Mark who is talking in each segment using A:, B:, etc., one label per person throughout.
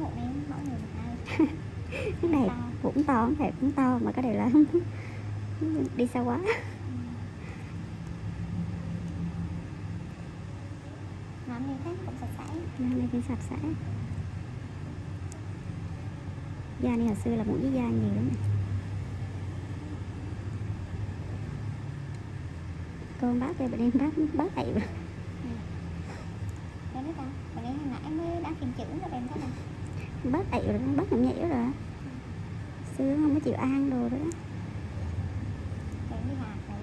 A: một miếng, mỗi người một hai.
B: Cái này cũng to, cái này cũng to mà cái này là đi xa quá.
A: Làm như thế cũng sạch sẽ.
B: Hôm nay cũng sạch sẽ. Da này hồi xưa là mũi với da nhiều lắm này. Con bác đây, bà đem bác ậy rồi.
A: Đây ta, bà đi hồi nãy mới đá phim chữ rồi em thấy không?
B: Bác ậy rồi, bác nhõng nhẽo rồi. Xưa không có chịu ăn đồ đó.
A: Để đi hạt rồi.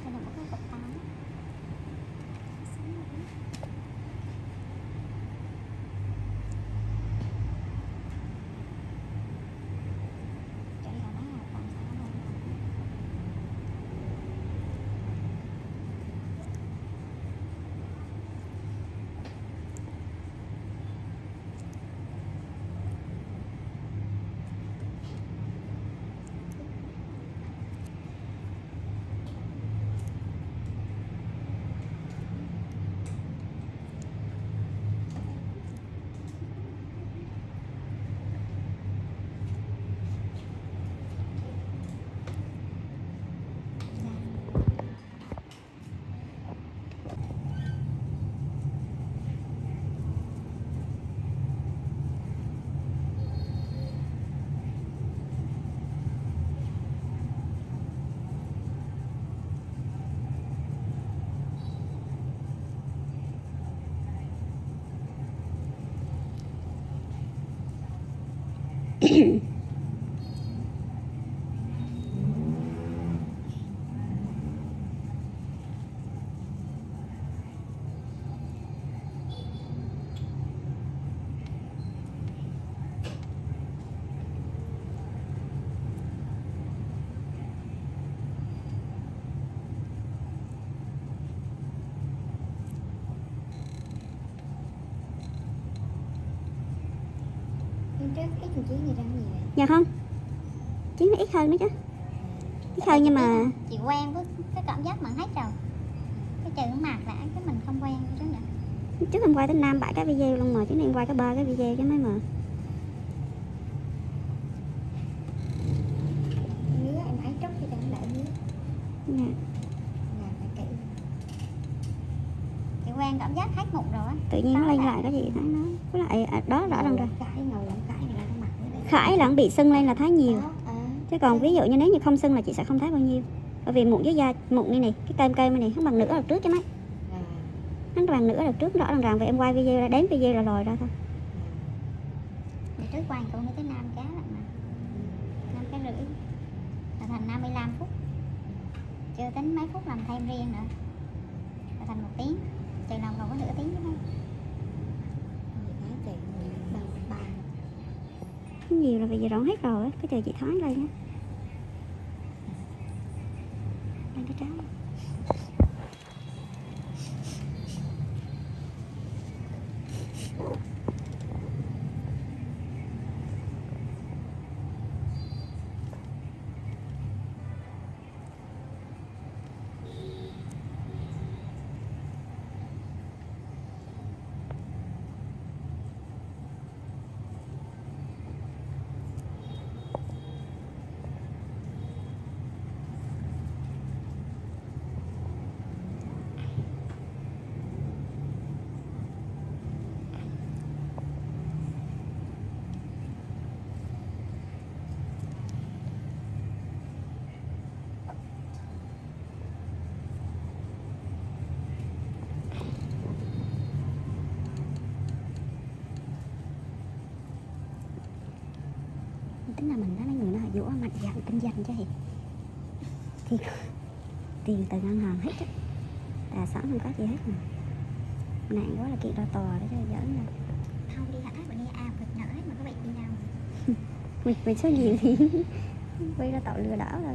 A: Đây là một cái cục táo. Chạy vào mấy hạt táo rồi. Hôm trước ít thằng Chiến gì ra gì vậy?
B: Dạ không, Chiến nó ít hơn nữa chứ. Ít hơn nhưng mà
A: chị quen với cái cảm giác mà hết rồi. Cái trừ mặt đã cái mình không quen chứ nhỉ?
B: trước em quay tới 5-7 cái video luôn mà, chứ em quay có 3 cái video chứ mấy mà.
A: Ngứa em ấy trúc thì em lại ngứa.
B: Dạ.
A: Làm phải kỹ. Chị quen cảm giác hết mụn rồi á.
B: Tự nhiên nó lên lại cái gì thấy nó. Với lại đó rõ ràng rồi.
A: Cái ngầu lắm cái này là cái mặt nữa đây.
B: Khải là bị sưng lên là thấy nhiều.
A: Đó,
B: Chứ còn ví dụ như nếu như không sưng là chị sẽ không thấy bao nhiêu. Bởi vì mụn với da, mụn này cái cây này không bằng nửa lần trước chứ mấy. Nó bằng nửa lần trước rõ ràng vì em quay video là đến video là lòi ra thôi.
A: Để trước quay cũng tới 5 cái lận mà. 5 cái rưỡi. Là thành 55 phút. Chưa tính mấy phút làm thêm riêng nữa. Là thành 1 tiếng. Chừng nào còn có nửa tiếng chứ mấy.
B: Nhiều là vì giờ rộng hết rồi, cái chờ chị thoáng lên á. Lên cái trái. tính là mình đó, mấy người nó dũa mạnh dạn kinh doanh chứ thì tiền từ ngân hàng hết á, tài sản không có gì hết mà nạn quá là kiện ra tòa để cho giỡn nè.
A: Không đi hả bữa nay việc nợ hết mà có bị gì đâu.
B: Vì số nhiều thì quy ra tội lừa đảo rồi.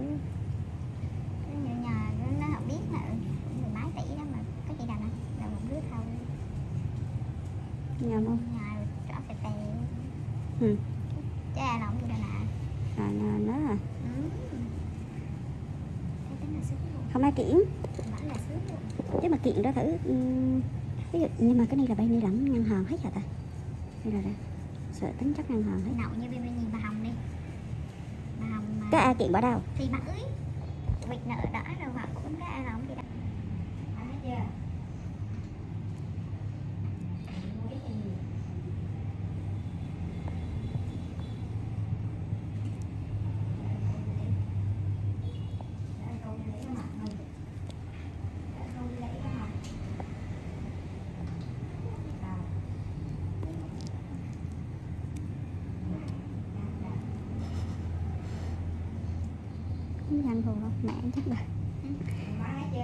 A: Cái nhà nó không biết là mười mấy tỷ đó mà có gì đâu nè, là một đứa thôi.
B: Nhầm không?
A: Nhà rồi trả phải tè.
B: Ừ.
A: Chứ ai làm gì đâu nè.
B: Nó à.
A: Thấy tính là sướng luôn.
B: Không ai kiện.
A: Vẫn là sướng luôn.
B: Chứ mà kiện ra thử ví dụ, nhưng mà cái này là bay ni lẫn ngân hàng hết hả ta? Đây là đây. Sợ tính chất ngân hàng hết.
A: Nậu như bên nhìn bà Hồng đi. Bà Hồng mà
B: Cái ai kiện bỏ đâu?
A: thì bà ơi. Việc nợ đã rồi mà cũng có ai làm gì đâu. Thấy chưa?
B: Không dành hồ đâu, mẹ chắc rồi.
A: Thấy chưa?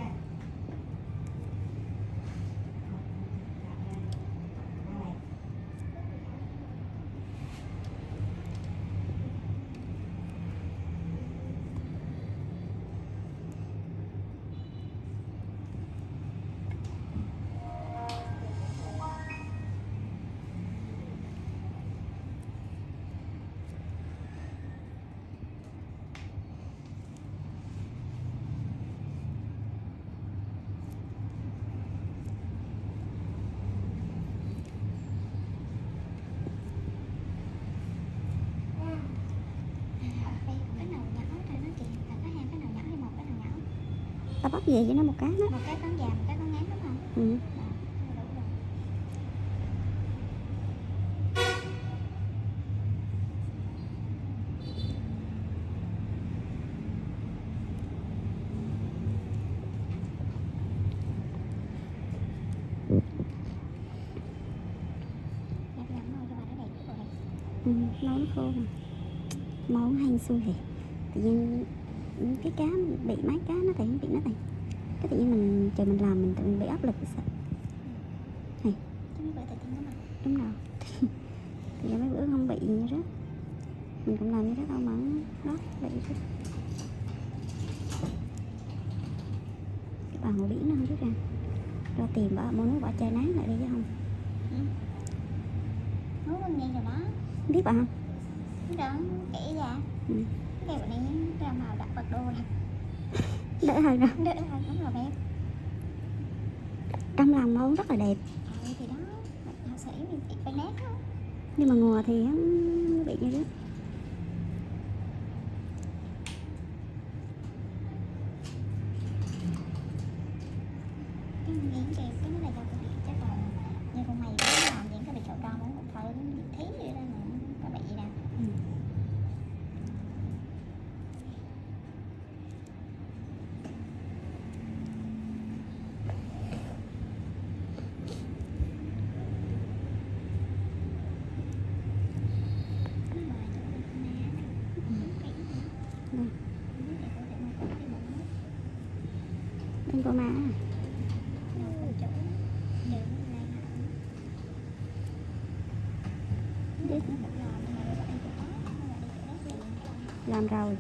B: Tao bóc về cho nó một cái đó.
A: Một cái con già, một cái con ngắn đúng không?
B: Ừ. Ừ, nấu nó khô mà món hên xui thì tự nhiên cái cá bị mấy cá nó thì bị nó thì cái tự nhiên mình chờ mình làm mình tự mình bị áp lực sợ này. Đúng rồi. Thì mấy bữa không bị như đó mình cũng làm như đó đâu mà đó bị chứ. Cái bàn hồ biển nó không biết ra ra tìm bỏ mua nước bỏ chai nán lại đi chứ không.
A: Nấu con nghe rồi đó.
B: Biết bà không?
A: Đó, kỹ ra.
B: Ừ.
A: Cái bữa nay ra màu đặt bật đô nè.
B: Đỡ hơn đâu.
A: Đỡ hơn đúng rồi bé.
B: Trong lòng món rất là đẹp.
A: Thì đó, họa sĩ mình chỉ phải nét đó.
B: Nhưng mà ngùa thì nó bị như đó.
A: Cái miếng cái nó là do tôi bị chắc là như con mày cũng làm những cái bị sầu tròn cũng không phải thí vậy đó mà có bị gì đâu.
B: Ừ. Bên cô má làm rồi.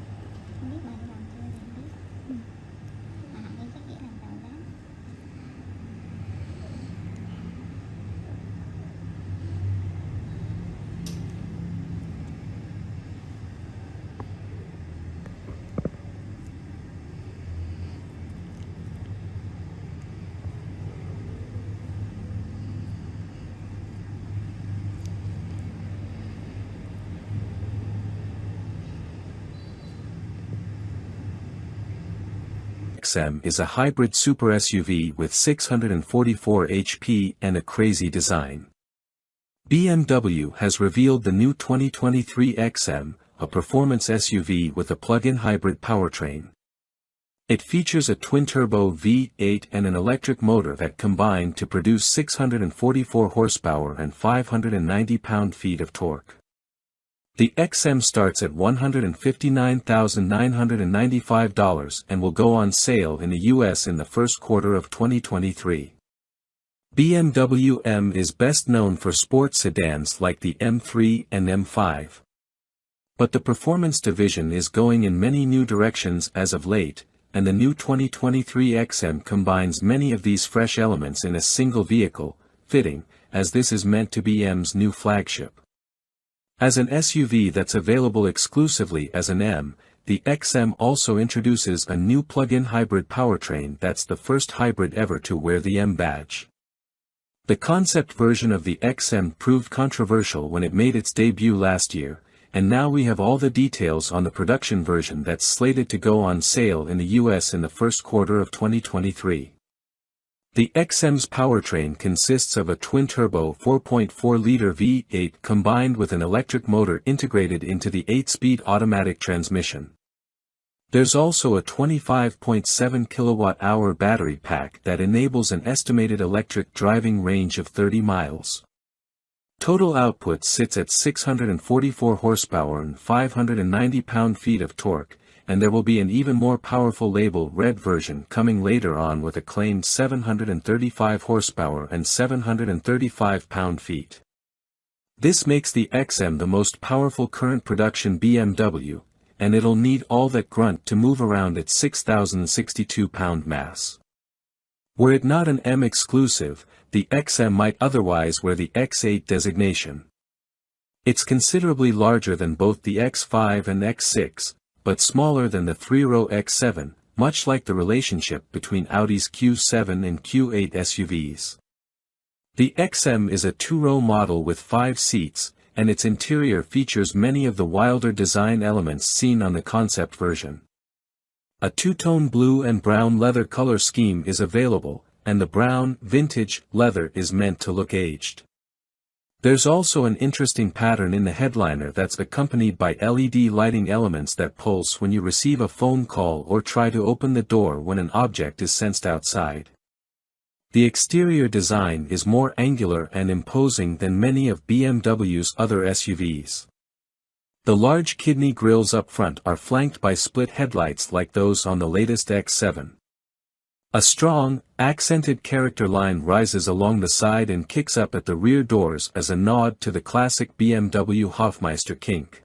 C: XM is a hybrid super SUV with 644 HP and a crazy design. BMW has revealed the new 2023 XM, a performance SUV with a plug-in hybrid powertrain. It features a twin-turbo V8 and an electric motor that combine to produce 644 horsepower and 590 pound-feet of torque. The XM starts at $159,995 and will go on sale in the US in the first quarter of 2023. BMW M is best known for sports sedans like the M3 and M5. But the performance division is going in many new directions as of late, and the new 2023 XM combines many of these fresh elements in a single vehicle, fitting, as this is meant to be M's new flagship. As an SUV that's available exclusively as an M, the XM also introduces a new plug-in hybrid powertrain that's the first hybrid ever to wear the M badge. The concept version of the XM proved controversial when it made its debut last year, and now we have all the details on the production version that's slated to go on sale in the US in the first quarter of 2023. The XM's powertrain consists of a twin-turbo 4.4-liter V8 combined with an electric motor integrated into the 8-speed automatic transmission. There's also a 25.7 kWh battery pack that enables an estimated electric driving range of 30 miles. Total output sits at 644 horsepower and 590 pound-feet of torque, and there will be an even more powerful Label Red version coming later on with a claimed 735 horsepower and 735 pound-feet. This makes the XM the most powerful current production BMW, and it'll need all that grunt to move around its 6,062 pound mass. Were it not an M exclusive, the XM might otherwise wear the X8 designation. It's considerably larger than both the X5 and X6, but smaller than the three-row X7, much like the relationship between Audi's Q7 and Q8 SUVs. The XM is a two-row model with 5 seats, and its interior features many of the wilder design elements seen on the concept version. A two-tone blue and brown leather color scheme is available, and the brown, vintage, leather is meant to look aged. There's also an interesting pattern in the headliner that's accompanied by LED lighting elements that pulse when you receive a phone call or try to open the door when an object is sensed outside. The exterior design is more angular and imposing than many of BMW's other SUVs. The large kidney grilles up front are flanked by split headlights like those on the latest X7. A strong, accented character line rises along the side and kicks up at the rear doors as a nod to the classic BMW Hofmeister kink.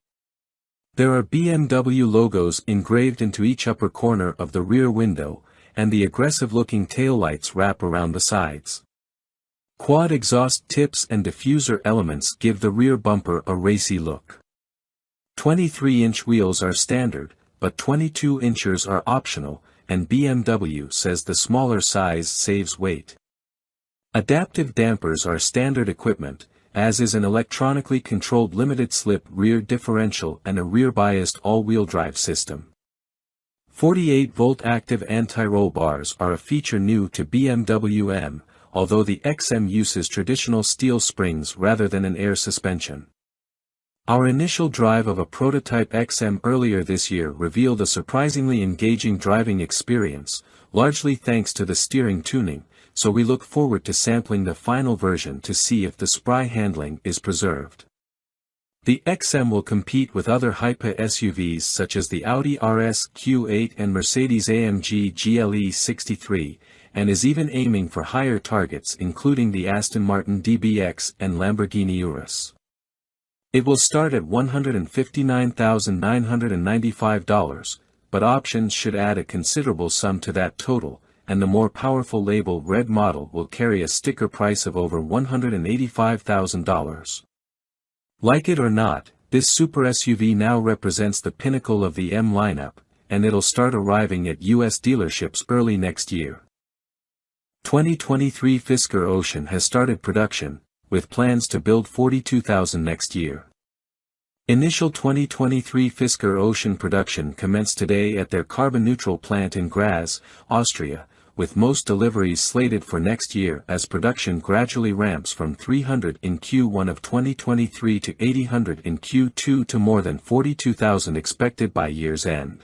C: There are BMW logos engraved into each upper corner of the rear window, and the aggressive-looking taillights wrap around the sides. Quad exhaust tips and diffuser elements give the rear bumper a racy look. 23-inch wheels are standard, but 22 inches are optional, and BMW says the smaller size saves weight. Adaptive dampers are standard equipment, as is an electronically controlled limited-slip rear differential and a rear-biased all-wheel drive system. 48-volt active anti-roll bars are a feature new to BMW M, although the XM uses traditional steel springs rather than an air suspension. Our initial drive of a prototype XM earlier this year revealed a surprisingly engaging driving experience, largely thanks to the steering tuning, so we look forward to sampling the final version to see if the spry handling is preserved. The XM will compete with other hyper SUVs such as the Audi RS Q8 and Mercedes-AMG GLE 63, and is even aiming for higher targets including the Aston Martin DBX and Lamborghini Urus. It will start at $159,995, but options should add a considerable sum to that total, and the more powerful Label Red model will carry a sticker price of over $185,000. Like it or not, this super SUV now represents the pinnacle of the M lineup, and it'll start arriving at US dealerships early next year. 2023 Fisker Ocean has started production, with plans to build 42,000 next year. Initial 2023 Fisker Ocean production commenced today at their carbon-neutral plant in Graz, Austria, with most deliveries slated for next year as production gradually ramps from 300 in Q1 of 2023 to 800 in Q2 to more than 42,000 expected by year's end.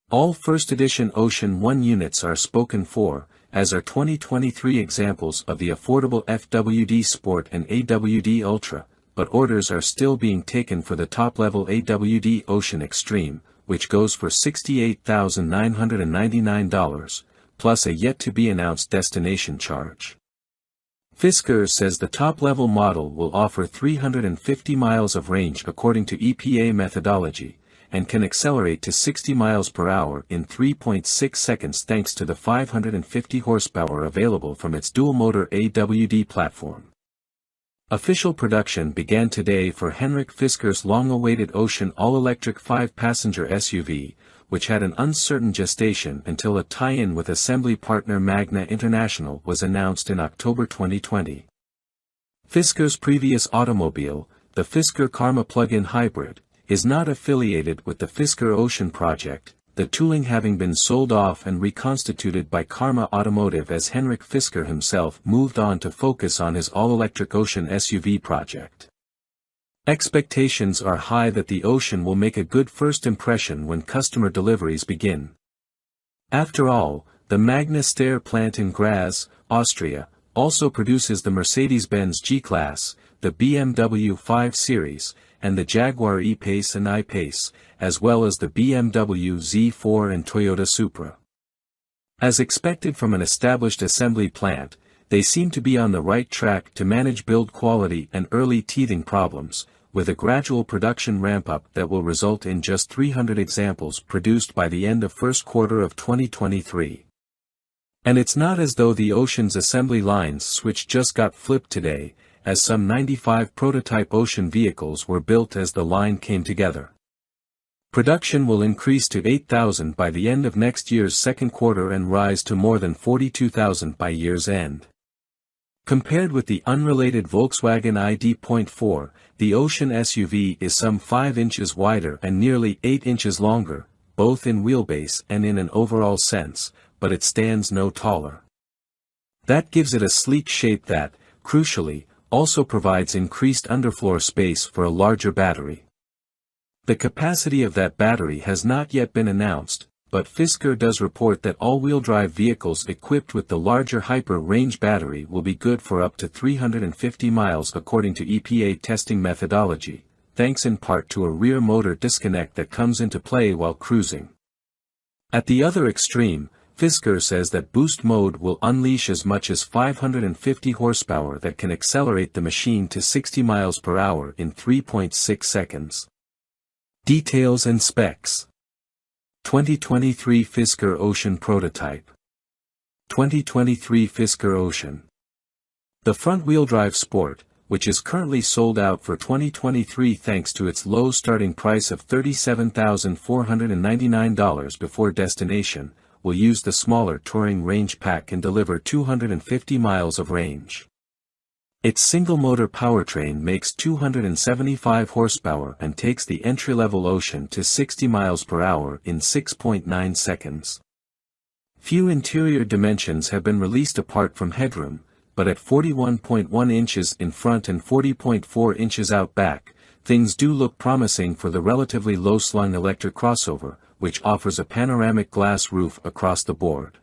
C: All first edition Ocean 1 units are spoken for, as are 2023 examples of the affordable FWD Sport and AWD Ultra, but orders are still being taken for the top-level AWD Ocean Extreme, which goes for $68,999, plus a yet-to-be-announced destination charge. Fisker says the top-level model will offer 350 miles of range according to EPA methodology, and can accelerate to 60 miles per hour in 3.6 seconds thanks to the 550 horsepower available from its dual-motor AWD platform. Official production began today for Henrik Fisker's long-awaited Ocean all-electric 5-passenger SUV, which had an uncertain gestation until a tie-in with assembly partner Magna International was announced in October 2020. Fisker's previous automobile, the Fisker Karma plug-in hybrid, is not affiliated with the Fisker Ocean project, the tooling having been sold off and reconstituted by Karma Automotive as Henrik Fisker himself moved on to focus on his all-electric Ocean SUV project. Expectations are high that the Ocean will make a good first impression when customer deliveries begin. After all, the Magna Steyr plant in Graz, Austria, also produces the Mercedes-Benz G-Class, the BMW 5 Series, and the Jaguar E-Pace and I-Pace, as well as the BMW Z4 and Toyota Supra. As expected from an established assembly plant, they seem to be on the right track to manage build quality and early teething problems, with a gradual production ramp-up that will result in just 300 examples produced by the end of first quarter of 2023. And it's not as though the Ocean's assembly line's switch just got flipped today, as some 95 prototype Ocean vehicles were built as the line came together. Production will increase to 8,000 by the end of next year's second quarter and rise to more than 42,000 by year's end. Compared with the unrelated Volkswagen ID.4, the Ocean SUV is some 5 inches wider and nearly 8 inches longer, both in wheelbase and in an overall sense, but it stands no taller. That gives it a sleek shape that, crucially, also provides increased underfloor space for a larger battery. The capacity of that battery has not yet been announced, but Fisker does report that all-wheel drive vehicles equipped with the larger Hyper Range battery will be good for up to 350 miles according to EPA testing methodology, thanks in part to a rear motor disconnect that comes into play while cruising. At the other extreme, Fisker says that boost mode will unleash as much as 550 horsepower that can accelerate the machine to 60 miles per hour in 3.6 seconds. Details and specs. 2023 Fisker Ocean Prototype. 2023 Fisker Ocean. The front-wheel drive Sport, which is currently sold out for 2023 thanks to its low starting price of $37,499 before destination, will use the smaller Touring Range Pack and deliver 250 miles of range. Its single-motor powertrain makes 275 horsepower and takes the entry-level Ocean to 60 miles per hour in 6.9 seconds. Few interior dimensions have been released apart from headroom, but at 41.1 inches in front and 40.4 inches out back, things do look promising for the relatively low-slung electric crossover, which offers a panoramic glass roof across the board.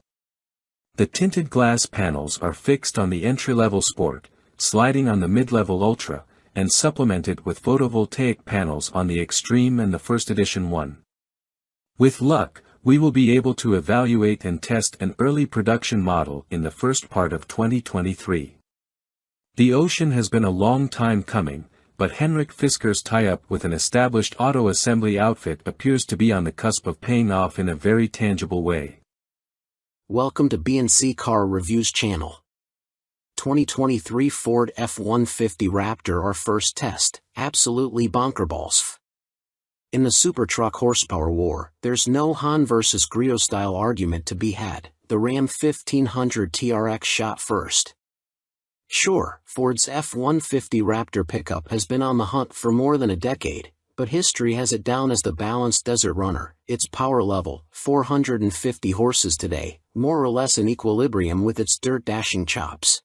C: The tinted glass panels are fixed on the entry-level Sport, sliding on the mid-level Ultra, and supplemented with photovoltaic panels on the Extreme and the First Edition one. With luck, we will be able to evaluate and test an early production model in the first part of 2023. The Ocean has been a long time coming, but Henrik Fisker's tie-up with an established auto assembly outfit appears to be on the cusp of paying off in a very tangible way.
D: Welcome to B&C Car Reviews channel. 2023 Ford F-150 Raptor, our first test, absolutely bonkerballs. In the super truck horsepower war, there's no Han versus Griot style argument to be had. The Ram 1500 TRX shot first. Sure, Ford's F-150 Raptor pickup has been on the hunt for more than a decade, but history has it down as the balanced desert runner. Its power level, 450 horses today, more or less in equilibrium with its dirt-dashing chops.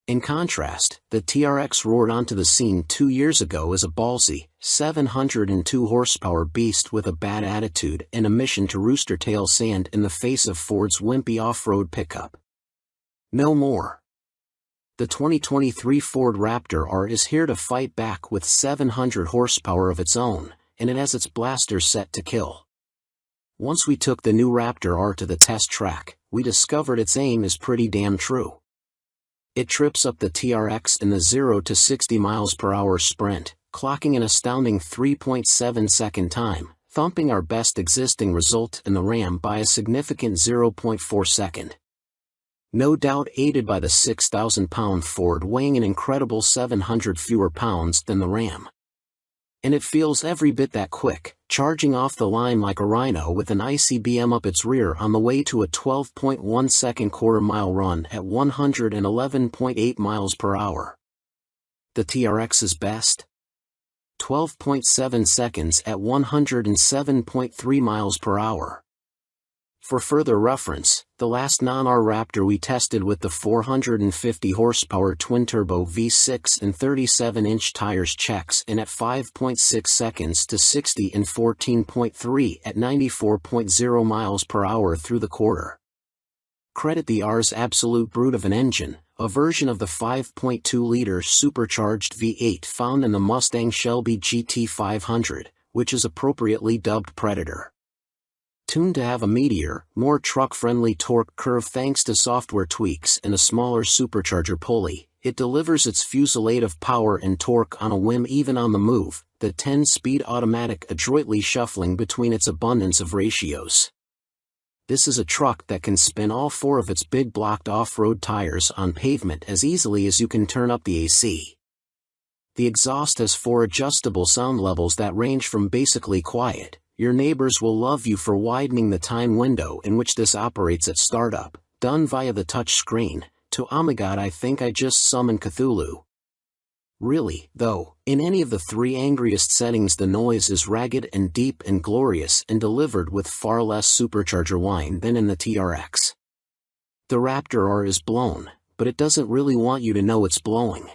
D: In contrast, the TRX roared onto the scene 2 years ago as a ballsy, 702 horsepower beast with a bad attitude and a mission to rooster tail sand in the face of Ford's wimpy off-road pickup. No more. The 2023 Ford Raptor R is here to fight back with 700 horsepower of its own, and it has its blaster set to kill. Once we took the new Raptor R to the test track, we discovered its aim is pretty damn true. It trips up the TRX in the 0 to 60 miles per hour sprint, clocking an astounding 3.7 second time, thumping our best existing result in the Ram by a significant 0.4 second. No doubt aided by the 6,000-pound Ford weighing an incredible 700 fewer pounds than the Ram. And it feels every bit that quick, charging off the line like a rhino with an ICBM up its rear on the way to a 12.1 second quarter-mile run at 111.8 miles per hour. The TRX's best? 12.7 seconds at 107.3 miles per hour. For further reference, the last non-R Raptor we tested with the 450 horsepower twin-turbo V6 and 37-inch tires checks in at 5.6 seconds to 60 and 14.3 at 94.0 miles per hour through the quarter. Credit the R's absolute brute of an engine, a version of the 5.2-liter supercharged V8 found in the Mustang Shelby GT500, which is appropriately dubbed Predator. Tuned to have a meatier, more truck-friendly torque curve thanks to software tweaks and a smaller supercharger pulley, it delivers its fusillade of power and torque on a whim even on the move, the 10-speed automatic adroitly shuffling between its abundance of ratios. This is a truck that can spin all four of its big blocked off-road tires on pavement as easily as you can turn up the AC. The exhaust has 4 adjustable sound levels that range from basically quiet, "Your neighbors will love you" for widening the time window in which this operates at startup, done via the touch screen, to "Oh my god, I think I just summoned Cthulhu." Really, though, in any of the 3 angriest settings the noise is ragged and deep and glorious and delivered with far less supercharger whine than in the TRX. The Raptor R is blown, but it doesn't really want you to know it's blowing.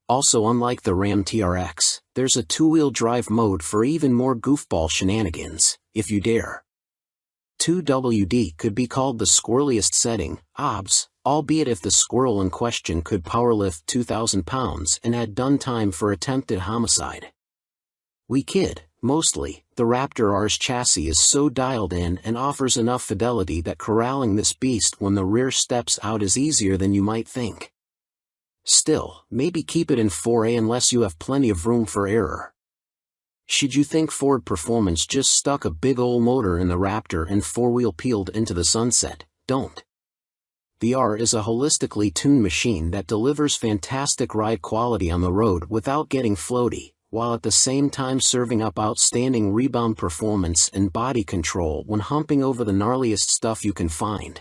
D: Also, unlike the Ram TRX, there's a 2-wheel drive mode for even more goofball shenanigans, if you dare. 2WD could be called the squirreliest setting, OBS, albeit if the squirrel in question could powerlift 2,000 pounds and had done time for attempted homicide. We kid, mostly, the Raptor R's chassis is so dialed in and offers enough fidelity that corralling this beast when the rear steps out is easier than you might think. Still, maybe keep it in 4A unless you have plenty of room for error. Should you think Ford Performance just stuck a big ol' motor in the Raptor and 4-wheel peeled into the sunset, don't. The R is a holistically tuned machine that delivers fantastic ride quality on the road without getting floaty, while at the same time serving up outstanding rebound performance and body control when humping over the gnarliest stuff you can find.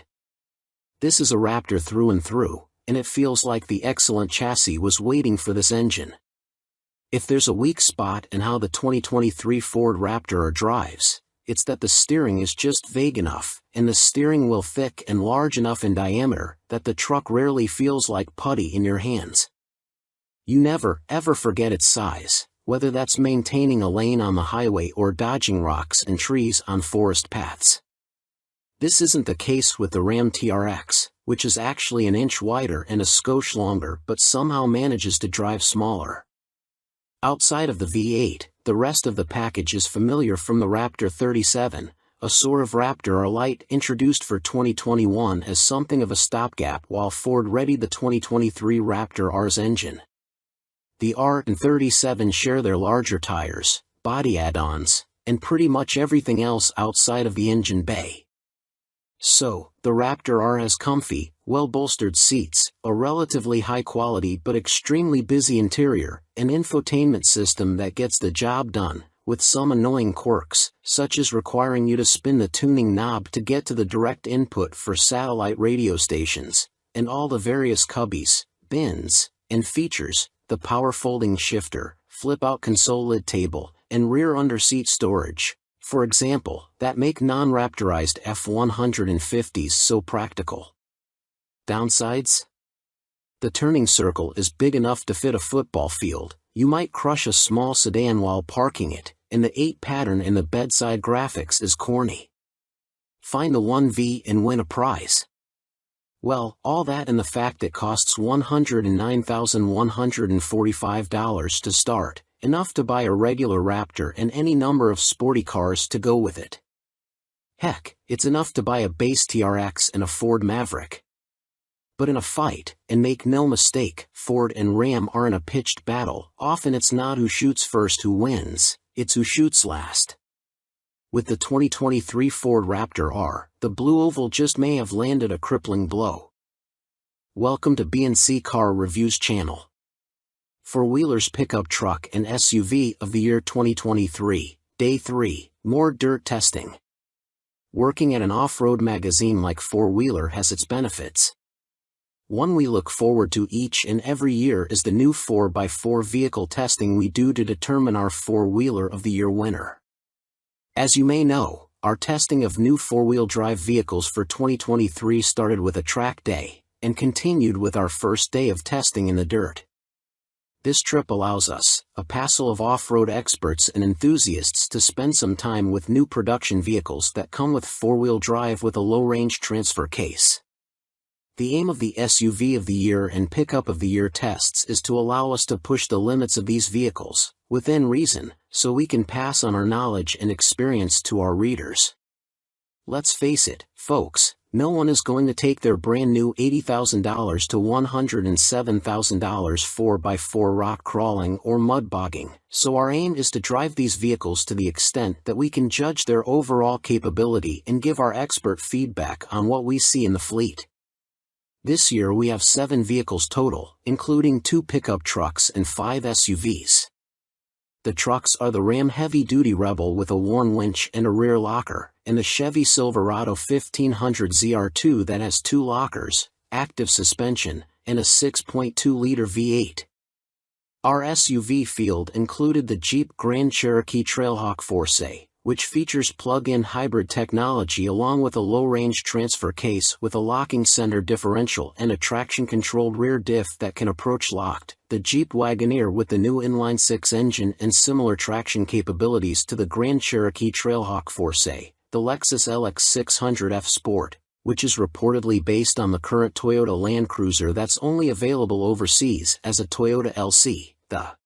D: This is a Raptor through and through, and it feels like the excellent chassis was waiting for this engine. If there's a weak spot in how the 2023 Ford Raptor R drives, it's that the steering is just vague enough, and the steering wheel thick and large enough in diameter, that the truck rarely feels like putty in your hands. You never, ever forget its size, whether that's maintaining a lane on the highway or dodging rocks and trees on forest paths. This isn't the case with the Ram TRX, which is actually an inch wider and a skosh longer but somehow manages to drive smaller. Outside of the V8, the rest of the package is familiar from the Raptor 37, a sort of Raptor R Lite introduced for 2021 as something of a stopgap while Ford readied the 2023 Raptor R's engine. The R and 37 share their larger tires, body add-ons, and pretty much everything else outside of the engine bay. So, the Raptor R has comfy, well-bolstered seats, a relatively high-quality but extremely busy interior, an infotainment system that gets the job done, with some annoying quirks, such as requiring you to spin the tuning knob to get to the direct input for satellite radio stations, and all the various cubbies, bins, and features, the power folding shifter, flip-out console lid table, and rear under-seat storage, for example, that make non-Raptorized F-150s so practical. Downsides? The turning circle is big enough to fit a football field. You might crush a small sedan while parking it, and the 8 pattern in the bedside graphics is corny. Find the 1V and win a prize. Well, all that and the fact it costs $109,145 to start, enough to buy a regular Raptor and any number of sporty cars to go with it. Heck, it's enough to buy a base TRX and a Ford Maverick. But in a fight, and make no mistake, Ford and Ram are in a pitched battle. Often it's not who shoots first who wins, it's who shoots last. With the 2023 Ford Raptor R, the blue oval just may have landed a crippling blow. Welcome to BNC Car Reviews channel. Four-wheelers pickup truck and SUV of the year 2023, Day 3, more dirt testing. Working at an off-road magazine like Four-Wheeler has its benefits. One we look forward to each and every year is the new 4x4 vehicle testing we do to determine our four-wheeler of the year winner. As you may know, our testing of new four-wheel drive vehicles for 2023 started with a track day, and continued with our first day of testing in the dirt. This trip allows us, a passel of off-road experts and enthusiasts, to spend some time with new production vehicles that come with four-wheel drive with a low-range transfer case. The aim of the SUV of the year and pickup of the year tests is to allow us to push the limits of these vehicles, within reason, so we can pass on our knowledge and experience to our readers. Let's face it, folks, no one is going to take their brand new $80,000 to $107,000 4x4 rock crawling or mud bogging, so our aim is to drive these vehicles to the extent that we can judge their overall capability and give our expert feedback on what we see in the fleet. This year we have 7 vehicles total, including 2 pickup trucks and 5 SUVs. The trucks are the Ram Heavy Duty Rebel with a worn winch and a rear locker, and the Chevy Silverado 1500 ZR2 that has 2 lockers, active suspension, and a 6.2-liter V8. Our SUV field included the Jeep Grand Cherokee Trailhawk Force, which features plug-in hybrid technology along with a low-range transfer case with a locking center differential and a traction-controlled rear diff that can approach locked, the Jeep Wagoneer with the new inline-6 engine and similar traction capabilities to the Grand Cherokee Trailhawk Force, the Lexus LX600F Sport, which is reportedly based on the current Toyota Land Cruiser that's only available overseas as a Toyota LC, the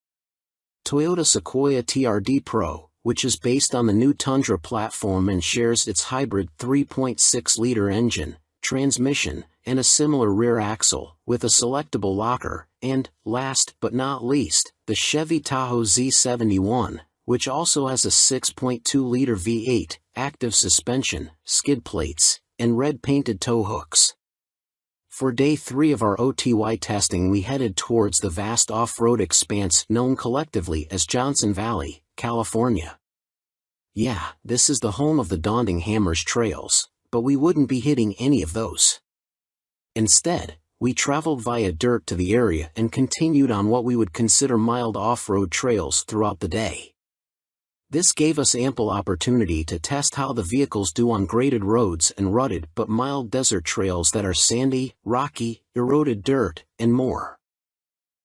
D: Toyota Sequoia TRD Pro, which is based on the new Tundra platform and shares its hybrid 3.6-liter engine, transmission, and a similar rear axle, with a selectable locker, and, last but not least, the Chevy Tahoe Z71, which also has a 6.2-liter V8, active suspension, skid plates, and red-painted tow hooks. For Day 3 of our OTY testing we headed towards the vast off-road expanse known collectively as Johnson Valley, California. Yeah, this is the home of the daunting Hammers trails, but we wouldn't be hitting any of those. Instead, we traveled via dirt to the area and continued on what we would consider mild off-road trails throughout the day. This gave us ample opportunity to test how the vehicles do on graded roads and rutted but mild desert trails that are sandy, rocky, eroded dirt, and more.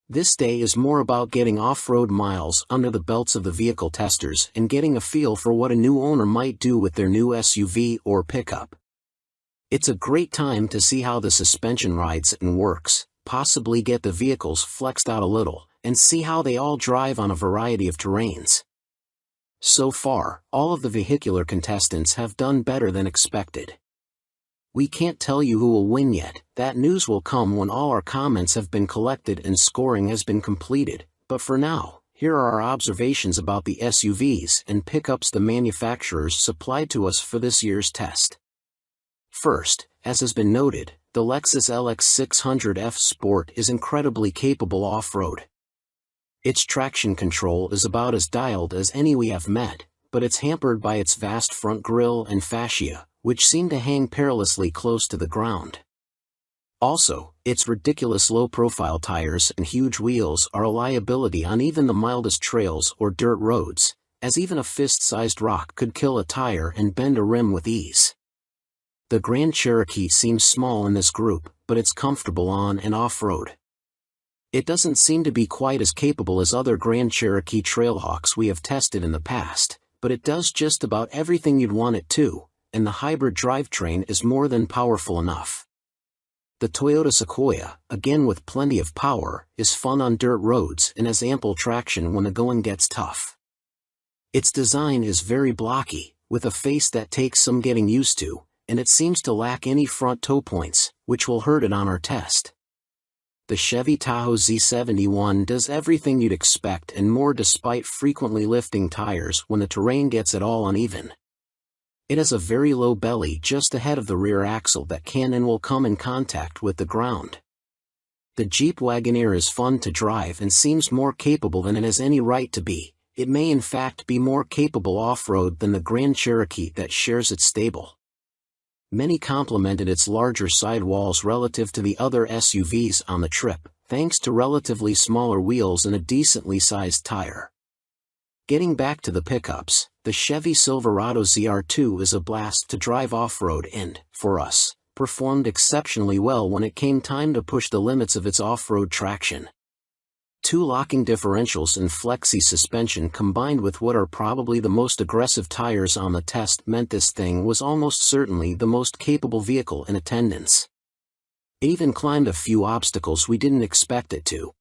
D: This day is more about getting off-road miles under the belts of the vehicle testers and getting a feel for what a new owner might do with their new SUV or pickup. It's a great time to see how the suspension rides and works, possibly get the vehicles flexed out a little, and see how they all drive on a variety of terrains. So far, all of the vehicular contestants have done better than expected. We can't tell you who will win yet, that news will come when all our comments have been collected and scoring has been completed, but for now, here are our observations about the SUVs and pickups the manufacturers supplied to us for this year's test. First, as has been noted, the Lexus LX600F Sport is incredibly capable off-road. Its traction control is about as dialed as any we have met, but it's hampered by its vast front grille and fascia, which seem to hang perilously close to the ground. Also, its ridiculous low-profile tires and huge wheels are a liability on even the mildest trails or dirt roads, as even a fist-sized rock could kill a tire and bend a rim with ease. The Grand Cherokee seems small in this group, but it's comfortable on and off-road. It doesn't seem to be quite as capable as other Grand Cherokee Trailhawks we have tested in the past, but it does just about everything you'd want it to, and the hybrid drivetrain is more than powerful enough. The Toyota Sequoia, again with plenty of power, is fun on dirt roads and has ample traction when the going gets tough. Its design is very blocky, with a face that takes some getting used to, and it seems to lack any front toe points, which will hurt it on our test. The Chevy Tahoe Z71 does everything you'd expect and more despite frequently lifting tires when the terrain gets at all uneven. It has a very low belly just ahead of the rear axle that can and will come in contact with the ground. The Jeep Wagoneer is fun to drive and seems more capable than it has any right to be. It may in fact be more capable off-road than the Grand Cherokee that shares its stable. Many complimented its larger sidewalls relative to the other SUVs on the trip, thanks to relatively smaller wheels and a decently sized tire. Getting back to the pickups, the Chevy Silverado ZR2 is a blast to drive off-road and, for us, performed exceptionally well when it came time to push the limits of its off-road traction. 2 locking differentials and flexi suspension combined with what are probably the most aggressive tires on the test meant this thing was almost certainly the most capable vehicle in attendance. It even climbed a few obstacles we didn't expect it to.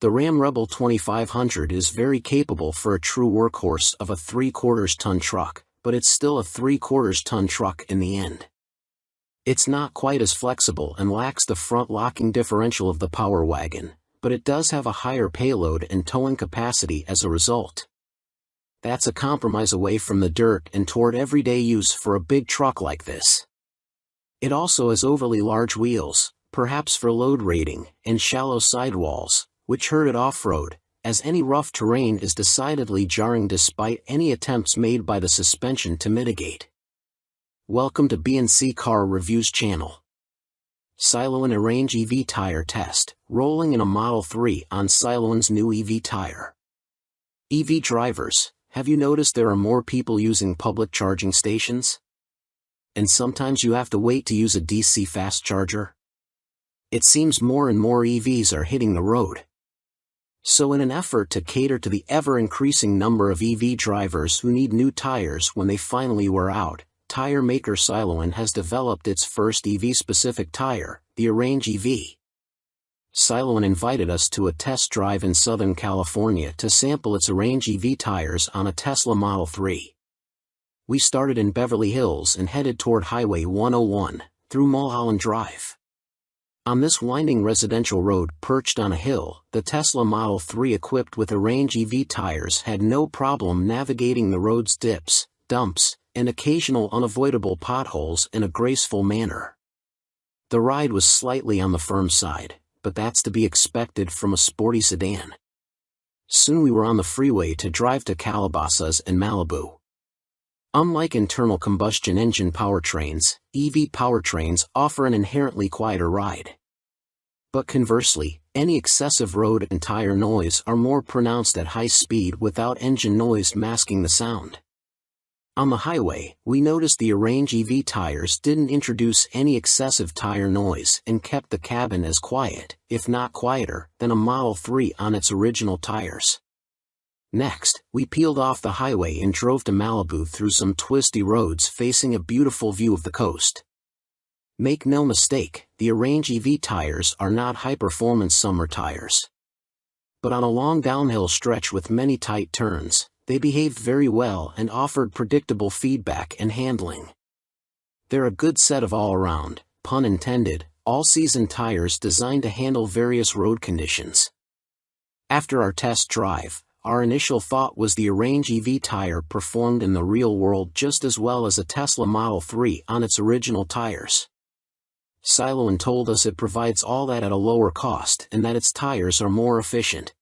D: The Ram Rebel 2500 is very capable for a true workhorse of a 3/4 ton truck, but it's still a 3/4 ton truck in the end. It's not quite as flexible and lacks the front locking differential of the Power Wagon, but it does have a higher payload and towing capacity as a result. That's a compromise away from the dirt and toward everyday use for a big truck like this. It also has overly large wheels, perhaps for load rating, and shallow sidewalls, which hurt it off-road, as any rough terrain is decidedly jarring despite any attempts made by the suspension to mitigate. Welcome to B&C Car Reviews channel. Siloan Arrange EV Tire Test, rolling in a Model 3 on Siloan's new EV tire. EV drivers, have you noticed there are more people using public charging stations? And sometimes you have to wait to use a DC fast charger? It seems more and more EVs are hitting the road. So in an effort to cater to the ever-increasing number of EV drivers who need new tires when they finally wear out, tire maker Siloan has developed its first EV-specific tire, the Arrange EV. Siloan invited us to a test drive in Southern California to sample its Arrange EV tires on a Tesla Model 3. We started in Beverly Hills and headed toward Highway 101, through Mulholland Drive. On this winding residential road perched on a hill, the Tesla Model 3 equipped with Arrange EV tires had no problem navigating the road's dips, dumps, and occasional unavoidable potholes in a graceful manner. The ride was slightly on the firm side, but that's to be expected from a sporty sedan. Soon we were on the freeway to drive to Calabasas and Malibu. Unlike internal combustion engine powertrains, EV powertrains offer an inherently quieter ride. But conversely, any excessive road and tire noise are more pronounced at high speed without engine noise masking the sound. On the highway, we noticed the Arrange EV tires didn't introduce any excessive tire noise and kept the cabin as quiet, if not quieter, than a Model 3 on its original tires. Next, we peeled off the highway and drove to Malibu through some twisty roads facing a beautiful view of the coast. Make no mistake, the Arrange EV tires are not high-performance summer tires. But on a long downhill stretch with many tight turns, they behaved very well and offered predictable feedback and handling. They're a good set of all-around, pun intended, all-season tires designed to handle various road conditions. After our test drive, our initial thought was the Arrange EV tire performed in the real world just as well as a Tesla Model 3 on its original tires. Siloan told us it provides all that at a lower cost and that its tires are more efficient.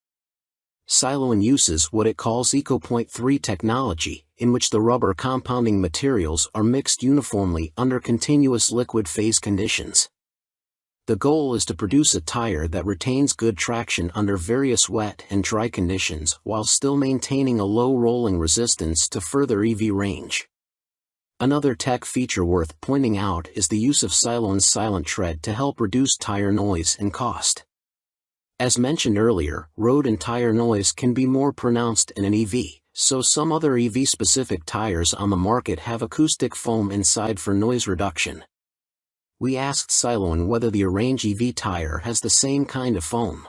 D: Siloan uses what it calls EcoPoint 3 technology, in which the rubber compounding materials are mixed uniformly under continuous liquid phase conditions. The goal is to produce a tire that retains good traction under various wet and dry conditions while still maintaining a low rolling resistance to further EV range. Another tech feature worth pointing out is the use of Siloan's Silent Tread to help reduce tire noise and cost. As mentioned earlier, road and tire noise can be more pronounced in an EV, so some other EV-specific tires on the market have acoustic foam inside for noise reduction. We asked Siloan whether the Arrange EV tire has the same kind of foam.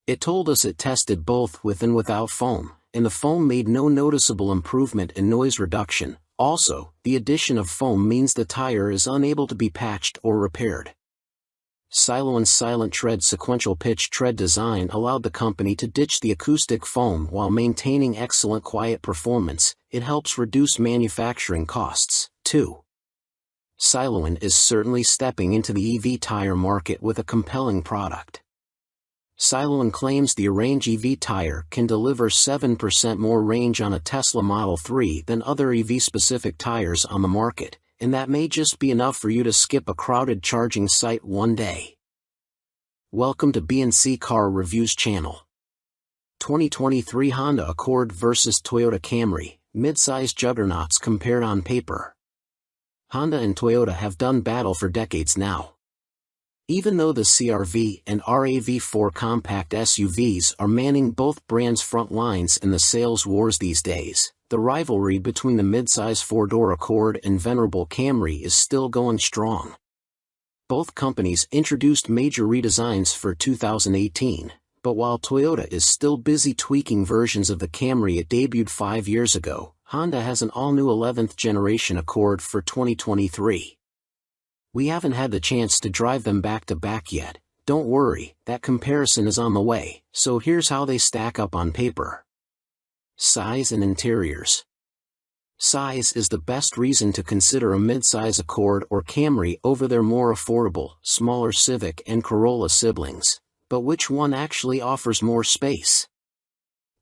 D: It told us it tested both with and without foam, and the foam made no noticeable improvement in noise reduction. Also, the addition of foam means the tire is unable to be patched or repaired. Siloan's silent tread sequential pitch tread design allowed the company to ditch the acoustic foam while maintaining excellent quiet performance. It helps reduce manufacturing costs, too. Siloan is certainly stepping into the EV tire market with a compelling product. Siloan claims the Arrange EV tire can deliver 7% more range on a Tesla Model 3 than other EV-specific tires on the market, and that may just be enough for you to skip a crowded charging site one day. Welcome to B&C Car Reviews channel. 2023 Honda Accord vs Toyota Camry, mid-size juggernauts compared on paper. Honda and Toyota have done battle for decades now. Even though the CR-V and RAV4 compact SUVs are manning both brands' front lines in the sales wars these days, the rivalry between the mid-size four-door Accord and venerable Camry is still going strong. Both companies introduced major redesigns for 2018, but while Toyota is still busy tweaking versions of the Camry it debuted 5 years ago, Honda has an all-new 11th generation Accord for 2023. We haven't had the chance to drive them back-to-back yet. Don't worry, that comparison is on the way, so here's how they stack up on paper. Size and interiors. Size is the best reason to consider a mid-size Accord or Camry over their more affordable, smaller Civic and Corolla siblings. But which one actually offers more space?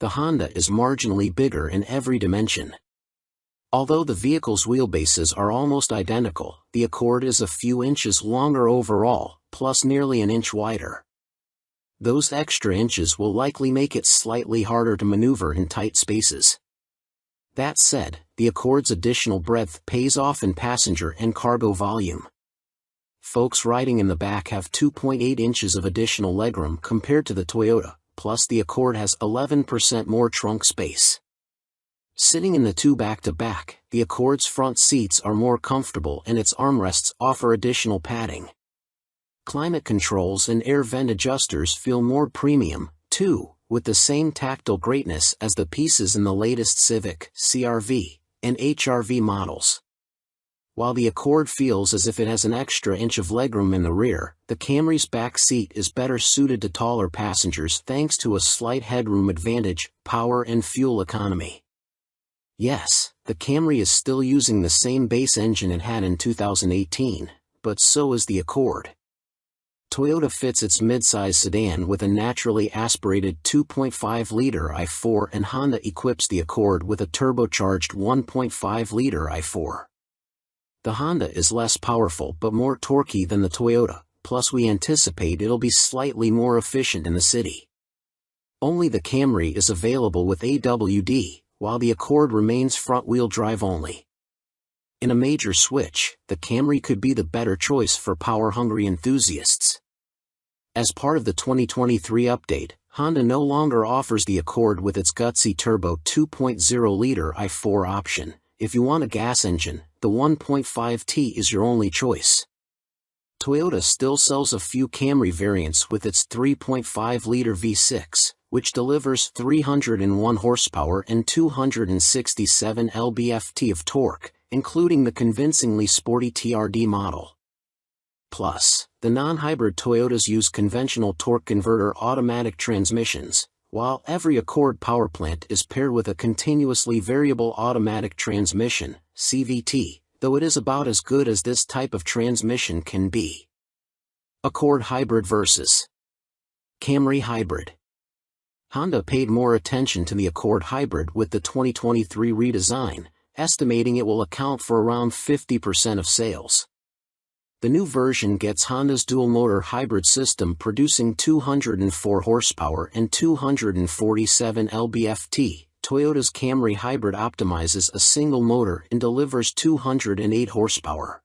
D: The Honda is marginally bigger in every dimension. Although the vehicle's wheelbases are almost identical, the Accord is a few inches longer overall, plus nearly an inch wider. Those extra inches will likely make it slightly harder to maneuver in tight spaces. That said, the Accord's additional breadth pays off in passenger and cargo volume. Folks riding in the back have 2.8 inches of additional legroom compared to the Toyota, plus the Accord has 11% more trunk space. Sitting in the two back-to-back, the Accord's front seats are more comfortable and its armrests offer additional padding. Climate controls and air vent adjusters feel more premium, too, with the same tactile greatness as the pieces in the latest Civic, CR-V, and HR-V models. While the Accord feels as if it has an extra inch of legroom in the rear, the Camry's back seat is better suited to taller passengers thanks to a slight headroom advantage, power and fuel economy. Yes, the Camry is still using the same base engine it had in 2018, but so is the Accord. Toyota fits its midsize sedan with a naturally aspirated 2.5-liter i4 and Honda equips the Accord with a turbocharged 1.5-liter i4. The Honda is less powerful but more torquey than the Toyota, plus we anticipate it'll be slightly more efficient in the city. Only the Camry is available with AWD, while the Accord remains front-wheel drive only. In a major switch, the Camry could be the better choice for power-hungry enthusiasts. As part of the 2023 update, Honda no longer offers the Accord with its gutsy turbo 2.0-liter i4 option. If you want a gas engine, the 1.5T is your only choice. Toyota still sells a few Camry variants with its 3.5-liter V6, which delivers 301 horsepower and 267 lb-ft of torque, including the convincingly sporty TRD model. Plus, the non-hybrid Toyotas use conventional torque converter automatic transmissions, while every Accord power plant is paired with a continuously variable automatic transmission, CVT, though it is about as good as this type of transmission can be. Accord Hybrid vs. Camry Hybrid. Honda paid more attention to the Accord Hybrid with the 2023 redesign, estimating it will account for around 50% of sales. The new version gets Honda's dual-motor hybrid system producing 204 horsepower and 247 lb-ft. Toyota's Camry Hybrid optimizes a single motor and delivers 208 horsepower.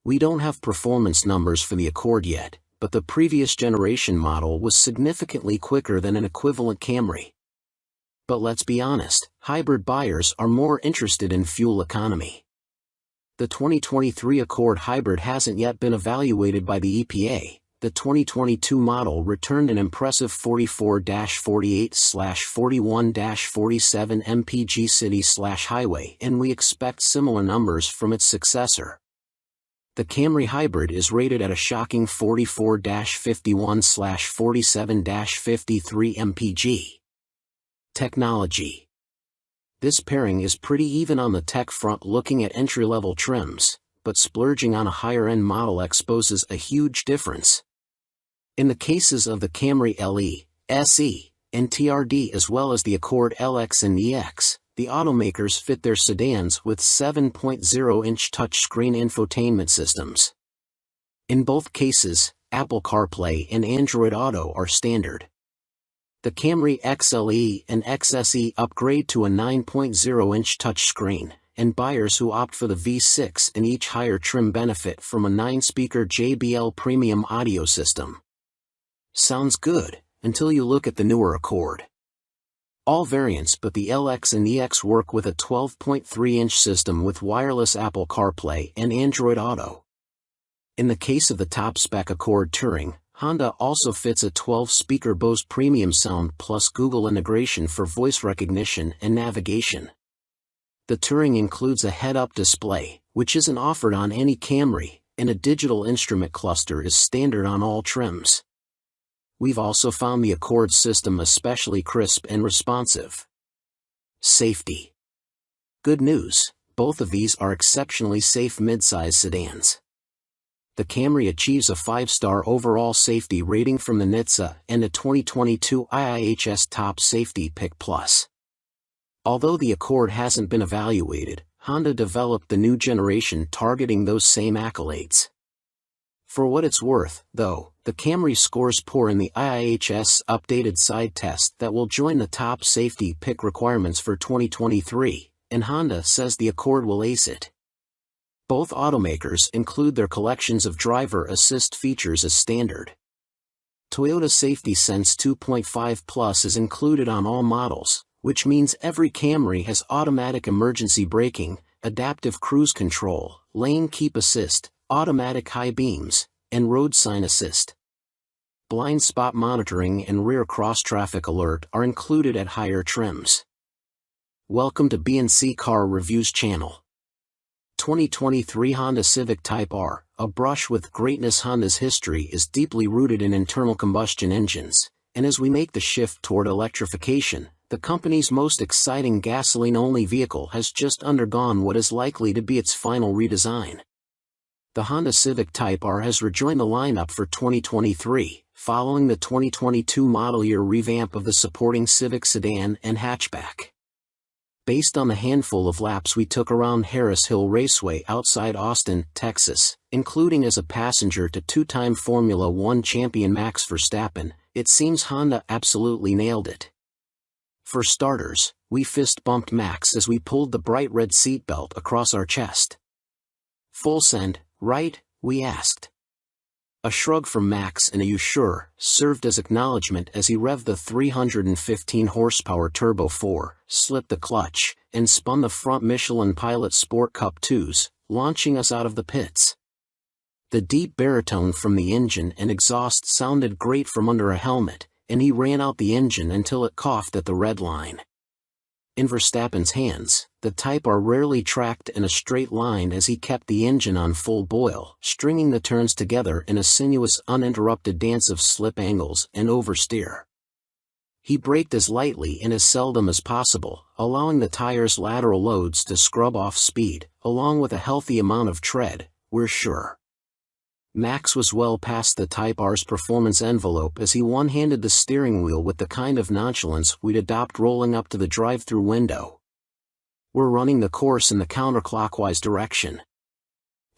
D: We don't have performance numbers for the Accord yet, but the previous generation model was significantly quicker than an equivalent Camry. But let's be honest, hybrid buyers are more interested in fuel economy. The 2023 Accord Hybrid hasn't yet been evaluated by the EPA. The 2022 model returned an impressive 44-48/41-47 mpg city/highway, and we expect similar numbers from its successor. The Camry Hybrid is rated at a shocking 44-51/47-53 mpg. Technology. This pairing is pretty even on the tech front, looking at entry-level trims, but splurging on a higher-end model exposes a huge difference. In the cases of the Camry LE, SE, and TRD as well as the Accord LX and EX, the automakers fit their sedans with 7.0-inch touchscreen infotainment systems. In both cases, Apple CarPlay and Android Auto are standard. The Camry XLE and XSE upgrade to a 9.0-inch touchscreen, and buyers who opt for the V6 and each higher trim benefit from a 9-speaker JBL premium audio system. Sounds good, until you look at the newer Accord. All variants but the LX and EX work with a 12.3-inch system with wireless Apple CarPlay and Android Auto. In the case of the top-spec Accord Touring, Honda also fits a 12-speaker Bose Premium Sound plus Google integration for voice recognition and navigation. The Touring includes a head-up display, which isn't offered on any Camry, and a digital instrument cluster is standard on all trims. We've also found the Accord system especially crisp and responsive. Safety. Good news, both of these are exceptionally safe midsize sedans. The Camry achieves a 5-star overall safety rating from the NHTSA and a 2022 IIHS Top Safety Pick Plus. Although the Accord hasn't been evaluated, Honda developed the new generation targeting those same accolades. For what it's worth, though, the Camry scores poor in the IIHS updated side test that will join the top safety pick requirements for 2023, and Honda says the Accord will ace it. Both automakers include their collections of driver assist features as standard. Toyota Safety Sense 2.5 Plus is included on all models, which means every Camry has automatic emergency braking, adaptive cruise control, lane keep assist, automatic high beams, and road sign assist. Blind spot monitoring and rear cross-traffic alert are included at higher trims. Welcome to B&C Car Reviews channel. 2023 Honda Civic Type R, a brush with greatness. Honda's history is deeply rooted in internal combustion engines, and as we make the shift toward electrification, the company's most exciting gasoline-only vehicle has just undergone what is likely to be its final redesign. The Honda Civic Type R has rejoined the lineup for 2023, following the 2022 model year revamp of the supporting Civic sedan and hatchback. Based on the handful of laps we took around Harris Hill Raceway outside Austin, Texas, including as a passenger to two-time Formula One champion Max Verstappen, it seems Honda absolutely nailed it. For starters, we fist-bumped Max as we pulled the bright red seatbelt across our chest. "Full send, right?" we asked. A shrug from Max and a "you sure" served as acknowledgement as he revved the 315 horsepower Turbo 4, slipped the clutch, and spun the front Michelin Pilot Sport Cup 2s, launching us out of the pits. The deep baritone from the engine and exhaust sounded great from under a helmet, and he ran out the engine until it coughed at the red line. In Verstappen's hands, the Type R rarely tracked in a straight line as he kept the engine on full boil, stringing the turns together in a sinuous uninterrupted dance of slip angles and oversteer. He braked as lightly and as seldom as possible, allowing the tire's lateral loads to scrub off speed, along with a healthy amount of tread, we're sure. Max was well past the Type R's performance envelope as he one-handed the steering wheel with the kind of nonchalance we'd adopt rolling up to the drive-thru window. We're running the course in the counterclockwise direction.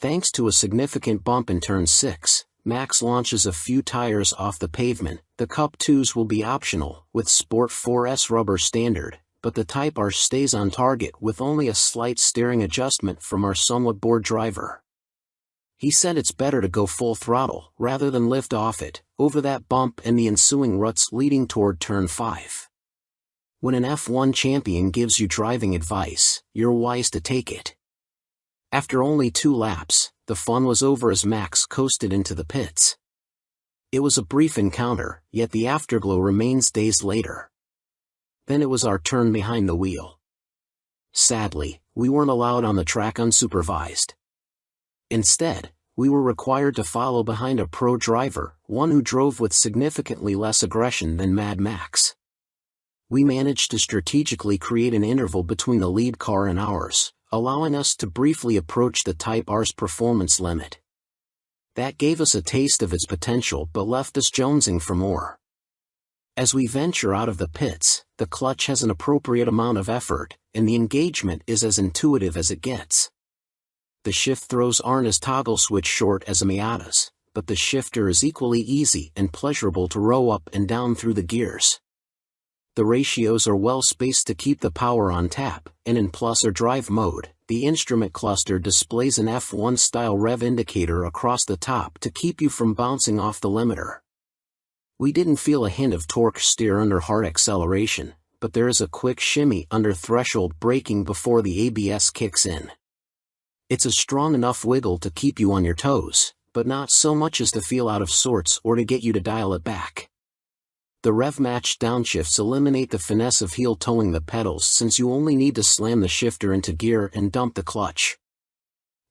D: Thanks to a significant bump in turn 6, Max launches a few tires off the pavement. The Cup 2s will be optional, with Sport 4S rubber standard, but the Type R stays on target with only a slight steering adjustment from our somewhat bored driver. He said it's better to go full throttle rather than lift off it, over that bump and the ensuing ruts leading toward turn 5. When an F1 champion gives you driving advice, you're wise to take it. After only 2 laps, the fun was over as Max coasted into the pits. It was a brief encounter, yet the afterglow remains days later. Then it was our turn behind the wheel. Sadly, we weren't allowed on the track unsupervised. Instead, we were required to follow behind a pro driver, one who drove with significantly less aggression than Mad Max. We managed to strategically create an interval between the lead car and ours, allowing us to briefly approach the Type R's performance limit. That gave us a taste of its potential but left us jonesing for more. As we venture out of the pits, the clutch has an appropriate amount of effort, and the engagement is as intuitive as it gets. The shift throws aren't as toggle switch short as a Miata's, but the shifter is equally easy and pleasurable to row up and down through the gears. The ratios are well spaced to keep the power on tap, and in plus or drive mode, the instrument cluster displays an F1-style rev indicator across the top to keep you from bouncing off the limiter. We didn't feel a hint of torque steer under hard acceleration, but there is a quick shimmy under threshold braking before the ABS kicks in. It's a strong enough wiggle to keep you on your toes, but not so much as to feel out of sorts or to get you to dial it back. The rev-matched downshifts eliminate the finesse of heel-toeing the pedals since you only need to slam the shifter into gear and dump the clutch.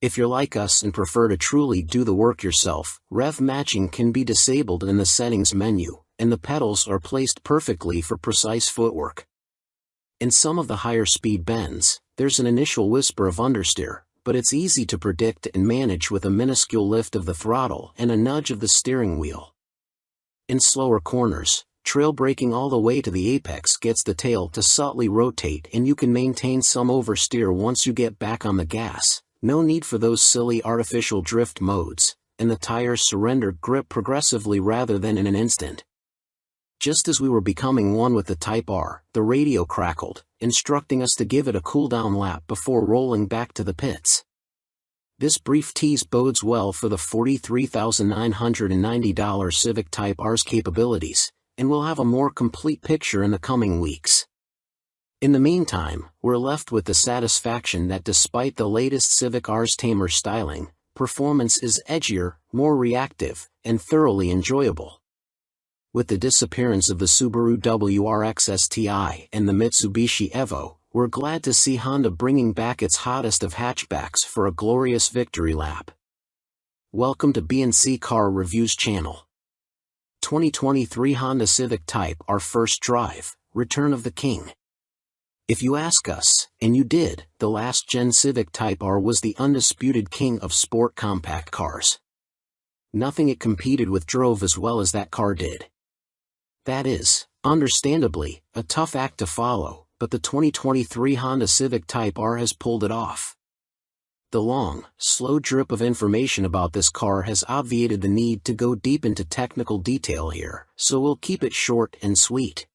D: If you're like us and prefer to truly do the work yourself, rev matching can be disabled in the settings menu, and the pedals are placed perfectly for precise footwork. In some of the higher speed bends, there's an initial whisper of understeer, but it's easy to predict and manage with a minuscule lift of the throttle and a nudge of the steering wheel. In slower corners, trail braking all the way to the apex gets the tail to subtly rotate and you can maintain some oversteer once you get back on the gas. No need for those silly artificial drift modes, and the tires surrender grip progressively rather than in an instant. Just as we were becoming one with the Type R, the radio crackled, instructing us to give it a cool-down lap before rolling back to the pits. This brief tease bodes well for the $43,990 Civic Type R's capabilities, and we'll have a more complete picture in the coming weeks. In the meantime, we're left with the satisfaction that despite the latest Civic R's tamer styling, performance is edgier, more reactive, and thoroughly enjoyable. With the disappearance of the Subaru WRX STI and the Mitsubishi Evo, we're glad to see Honda bringing back its hottest of hatchbacks for a glorious victory lap. Welcome to B&C Car Reviews channel. 2023 Honda Civic Type R First Drive, Return of the King. If you ask us, and you did, the last-gen Civic Type R was the undisputed king of sport compact cars. Nothing it competed with drove as well as that car did. That is, understandably, a tough act to follow, but the 2023 Honda Civic Type R has pulled it off. The long, slow drip of information about this car has obviated the need to go deep into technical detail here, so we'll keep it short and sweet.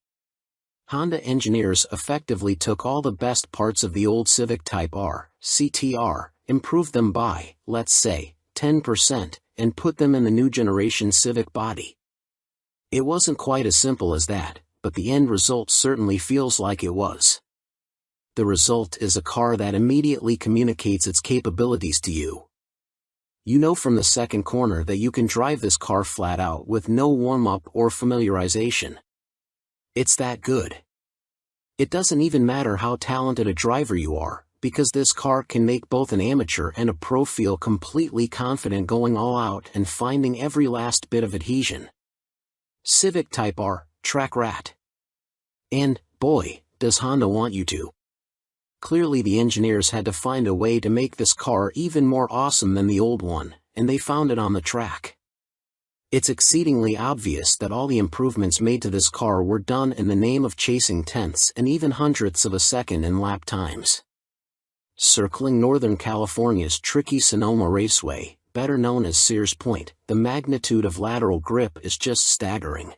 D: Honda engineers effectively took all the best parts of the old Civic Type R, CTR, improved them by, let's say, 10%, and put them in the new generation Civic body. It wasn't quite as simple as that, but the end result certainly feels like it was. The result is a car that immediately communicates its capabilities to you. You know from the second corner that you can drive this car flat out with no warm-up or familiarization. It's that good. It doesn't even matter how talented a driver you are, because this car can make both an amateur and a pro feel completely confident going all out and finding every last bit of adhesion. Civic Type R, track rat. And, boy, does Honda want you to. Clearly the engineers had to find a way to make this car even more awesome than the old one, and they found it on the track. It's exceedingly obvious that all the improvements made to this car were done in the name of chasing tenths and even hundredths of a second in lap times. Circling Northern California's tricky Sonoma Raceway, better known as Sears Point, the magnitude of lateral grip is just staggering.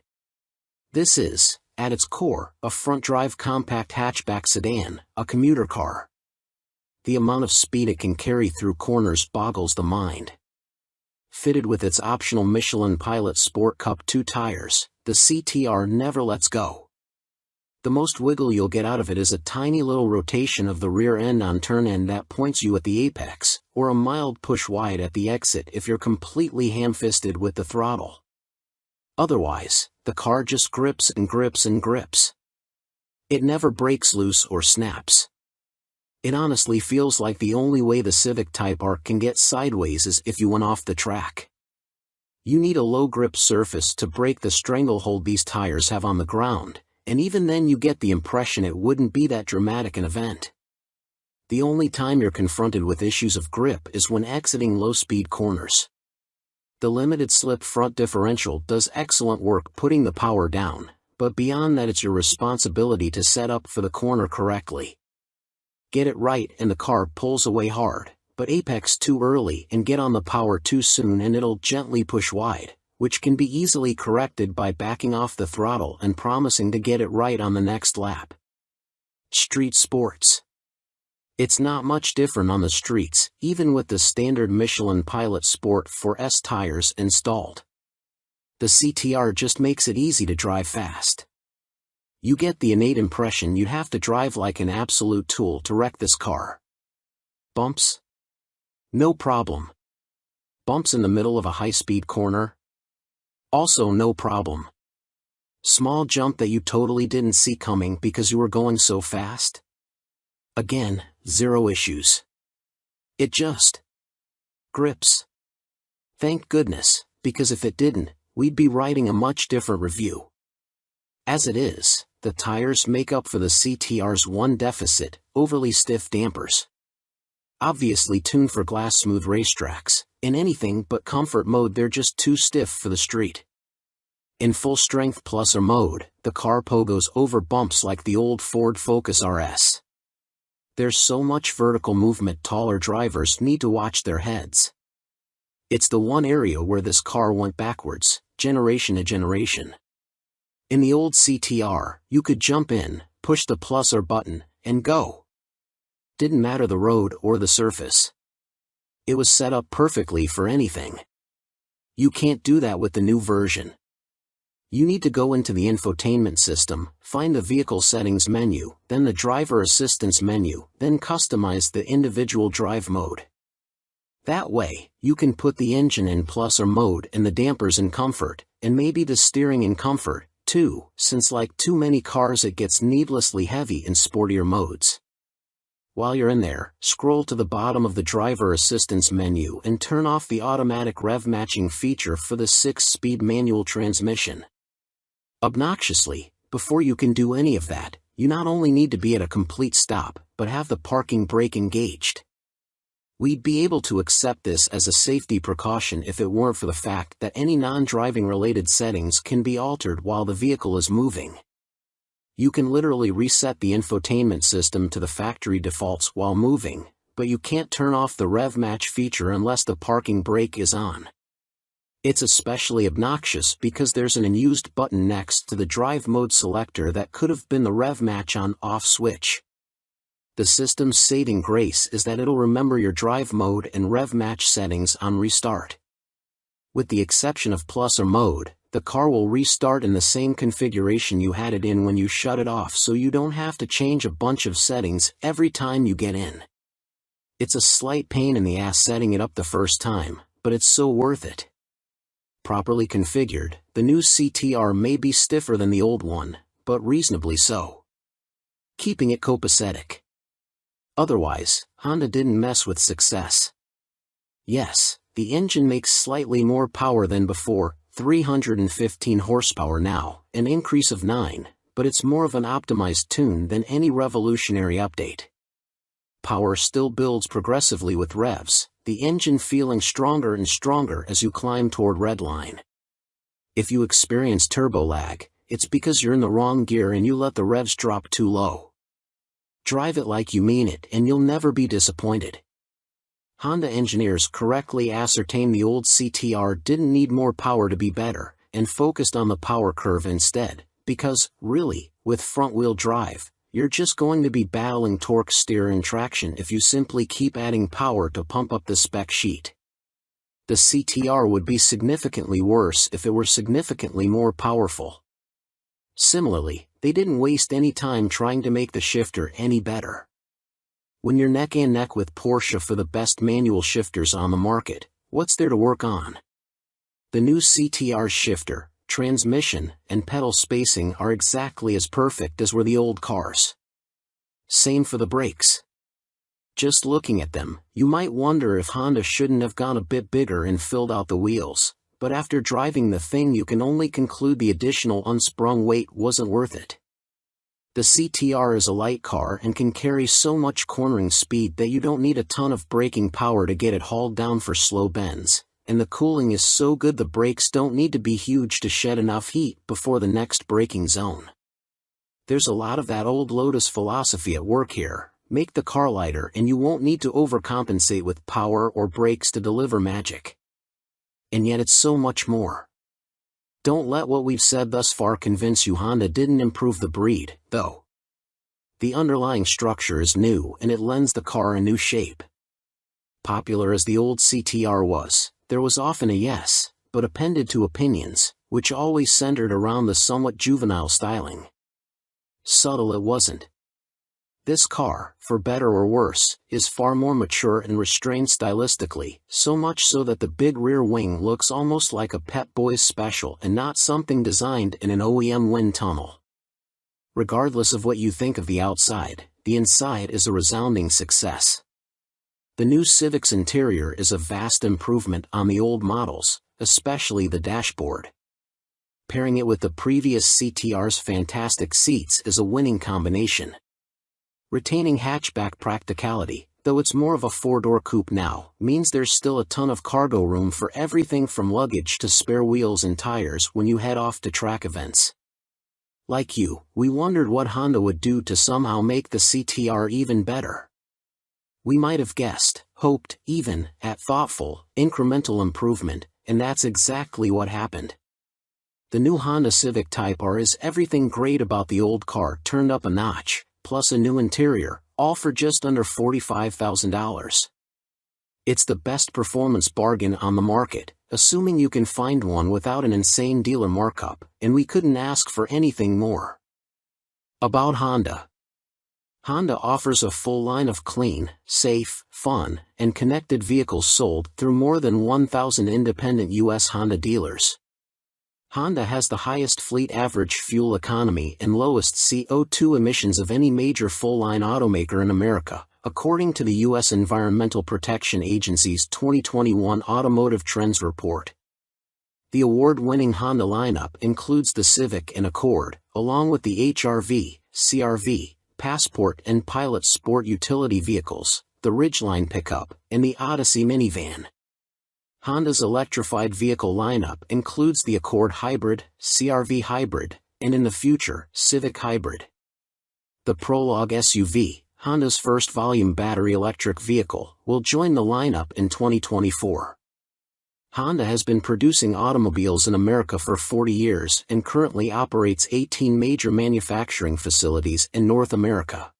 D: This is, at its core, a front-drive compact hatchback sedan, a commuter car. The amount of speed it can carry through corners boggles the mind. Fitted with its optional Michelin Pilot Sport Cup 2 tires, the CTR never lets go. the most wiggle you'll get out of it is a tiny little rotation of the rear end on turn end that points you at the apex, or a mild push wide at the exit if you're completely ham-fisted with the throttle. Otherwise, the car just grips and grips and grips. It never breaks loose or snaps. It honestly feels like the only way the Civic Type R can get sideways is if you went off the track. You need a low grip surface to break the stranglehold these tires have on the ground, and even then you get the impression it wouldn't be that dramatic an event. The only time you're confronted with issues of grip is when exiting low-speed corners. The limited slip front differential does excellent work putting the power down, but beyond that it's your responsibility to set up for the corner correctly. Get it right and the car pulls away hard, but apex too early and get on the power too soon and it'll gently push wide, which can be easily corrected by backing off the throttle and promising to get it right on the next lap. Street sports. It's not much different on the streets, even with the standard Michelin Pilot Sport 4S tires installed. The CTR just makes it easy to drive fast. You get the innate impression you'd have to drive like an absolute tool to wreck this car. Bumps? No problem. Bumps in the middle of a high-speed corner? Also no problem. Small jump that you totally didn't see coming because you were going so fast? Again, zero issues. It just grips. Thank goodness, because if it didn't, we'd be writing a much different review. As it is, the tires make up for the CTR's one deficit, overly stiff dampers. Obviously tuned for glass-smooth racetracks, in anything but comfort mode they're just too stiff for the street. In full-strength plus or mode, the car pogos over bumps like the old Ford Focus RS. There's so much vertical movement taller drivers need to watch their heads. It's the one area where this car went backwards, generation to generation. In the old CTR, you could jump in, push the plus or button, and go. Didn't matter the road or the surface. It was set up perfectly for anything. You can't do that with the new version. You need to go into the infotainment system, find the vehicle settings menu, then the driver assistance menu, then customize the individual drive mode. That way, you can put the engine in plus or mode and the dampers in comfort, and maybe the steering in comfort, too, since like too many cars it gets needlessly heavy in sportier modes. While you're in there, scroll to the bottom of the driver assistance menu and turn off the automatic rev matching feature for the 6-speed manual transmission. Obnoxiously, before you can do any of that, you not only need to be at a complete stop, but have the parking brake engaged. We'd be able to accept this as a safety precaution if it weren't for the fact that any non-driving related settings can be altered while the vehicle is moving. You can literally reset the infotainment system to the factory defaults while moving, but you can't turn off the rev match feature unless the parking brake is on. It's especially obnoxious because there's an unused button next to the drive mode selector that could have been the rev match on/off switch. The system's saving grace is that it'll remember your drive mode and rev match settings on restart. With the exception of plus or mode, the car will restart in the same configuration you had it in when you shut it off, so you don't have to change a bunch of settings every time you get in. It's a slight pain in the ass setting it up the first time, but it's so worth it. Properly configured, the new CTR may be stiffer than the old one, but reasonably so. Keeping it copacetic. Otherwise, Honda didn't mess with success. Yes, the engine makes slightly more power than before, 315 horsepower now, an increase of 9, but it's more of an optimized tune than any revolutionary update. Power still builds progressively with revs, the engine feeling stronger and stronger as you climb toward redline. If you experience turbo lag, it's because you're in the wrong gear and you let the revs drop too low. Drive it like you mean it and you'll never be disappointed. Honda engineers correctly ascertained the old CTR didn't need more power to be better, and focused on the power curve instead, because, really, with front-wheel drive, you're just going to be battling torque, steer and traction if you simply keep adding power to pump up the spec sheet. The CTR would be significantly worse if it were significantly more powerful. Similarly, they didn't waste any time trying to make the shifter any better. When you're neck and neck with Porsche for the best manual shifters on the market, what's there to work on? The new CTR's shifter, transmission, and pedal spacing are exactly as perfect as were the old cars. Same for the brakes. Just looking at them, you might wonder if Honda shouldn't have gone a bit bigger and filled out the wheels, but after driving the thing you can only conclude the additional unsprung weight wasn't worth it. The CTR is a light car and can carry so much cornering speed that you don't need a ton of braking power to get it hauled down for slow bends, and the cooling is so good the brakes don't need to be huge to shed enough heat before the next braking zone. There's a lot of that old Lotus philosophy at work here: make the car lighter and you won't need to overcompensate with power or brakes to deliver magic. And yet it's so much more. Don't let what we've said thus far convince you Honda didn't improve the breed, though. The underlying structure is new and it lends the car a new shape. Popular as the old CTR was, there was often a yes, but appended to opinions, which always centered around the somewhat juvenile styling. Subtle it wasn't. This car, for better or worse, is far more mature and restrained stylistically, so much so that the big rear wing looks almost like a Pep Boys special and not something designed in an OEM wind tunnel. Regardless of what you think of the outside, the inside is a resounding success. The new Civic's interior is a vast improvement on the old models, especially the dashboard. Pairing it with the previous CTR's fantastic seats is a winning combination. Retaining hatchback practicality, though it's more of a four-door coupe now, means there's still a ton of cargo room for everything from luggage to spare wheels and tires when you head off to track events. Like you, we wondered what Honda would do to somehow make the CTR even better. We might have guessed, hoped, even, at thoughtful, incremental improvement, and that's exactly what happened. The new Honda Civic Type R is everything great about the old car turned up a notch, plus a new interior, all for just under $45,000. It's the best performance bargain on the market, assuming you can find one without an insane dealer markup, and we couldn't ask for anything more. About Honda. Honda offers a full line of clean, safe, fun, and connected vehicles sold through more than 1,000 independent U.S. Honda dealers. Honda has the highest fleet average fuel economy and lowest CO2 emissions of any major full-line automaker in America, according to the U.S. Environmental Protection Agency's 2021 Automotive Trends Report. The award-winning Honda lineup includes the Civic and Accord, along with the HR-V, CR-V, Passport and Pilot sport utility vehicles, the Ridgeline pickup, and the Odyssey minivan. Honda's electrified vehicle lineup includes the Accord Hybrid, CR-V Hybrid, and in the future, Civic Hybrid. The Prologue SUV, Honda's first volume battery electric vehicle, will join the lineup in 2024. Honda has been producing automobiles in America for 40 years and currently operates 18 major manufacturing facilities in North America.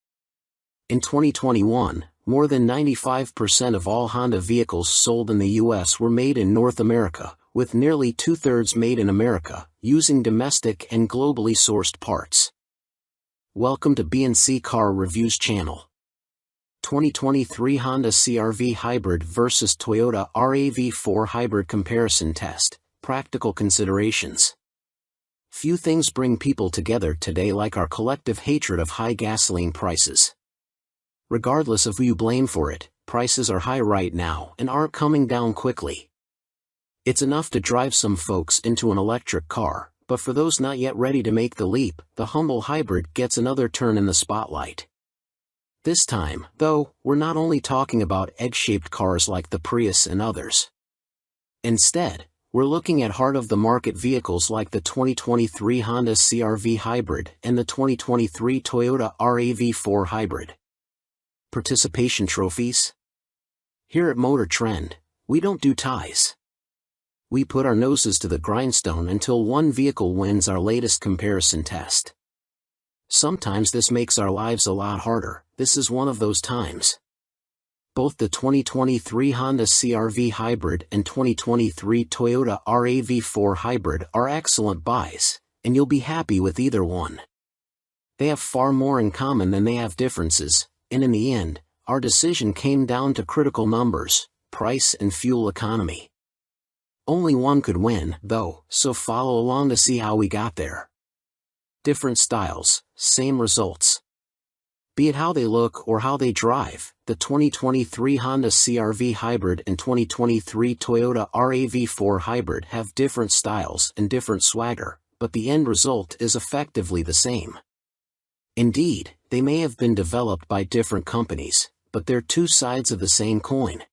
D: In 2021, more than 95% of all Honda vehicles sold in the U.S. were made in North America, with nearly two-thirds made in America, using domestic and globally sourced parts. Welcome to B&C Car Reviews channel. 2023 Honda CR-V Hybrid vs Toyota RAV4 Hybrid Comparison Test, Practical Considerations. Few things bring people together today like our collective hatred of high gasoline prices. Regardless of who you blame for it, prices are high right now and aren't coming down quickly. It's enough to drive some folks into an electric car, but for those not yet ready to make the leap, the humble hybrid gets another turn in the spotlight. This time, though, we're not only talking about egg-shaped cars like the Prius and others. Instead, we're looking at heart-of-the-market vehicles like the 2023 Honda CR-V Hybrid and the 2023 Toyota RAV4 Hybrid. Participation trophies? Here at Motor Trend, we don't do ties. We put our noses to the grindstone until one vehicle wins our latest comparison test. Sometimes this makes our lives a lot harder. This is one of those times. Both the 2023 Honda CR-V Hybrid and 2023 Toyota RAV4 Hybrid are excellent buys, and you'll be happy with either one. They have far more in common than they have differences, and in the end, our decision came down to critical numbers, price and fuel economy. Only one could win, though, so follow along to see how we got there. Different styles, same results. Be it how they look or how they drive, the 2023 Honda CR-V Hybrid and 2023 Toyota RAV4 Hybrid have different styles and different swagger, but the end result is effectively the same. Indeed, they may have been developed by different companies, but they're two sides of the same coin.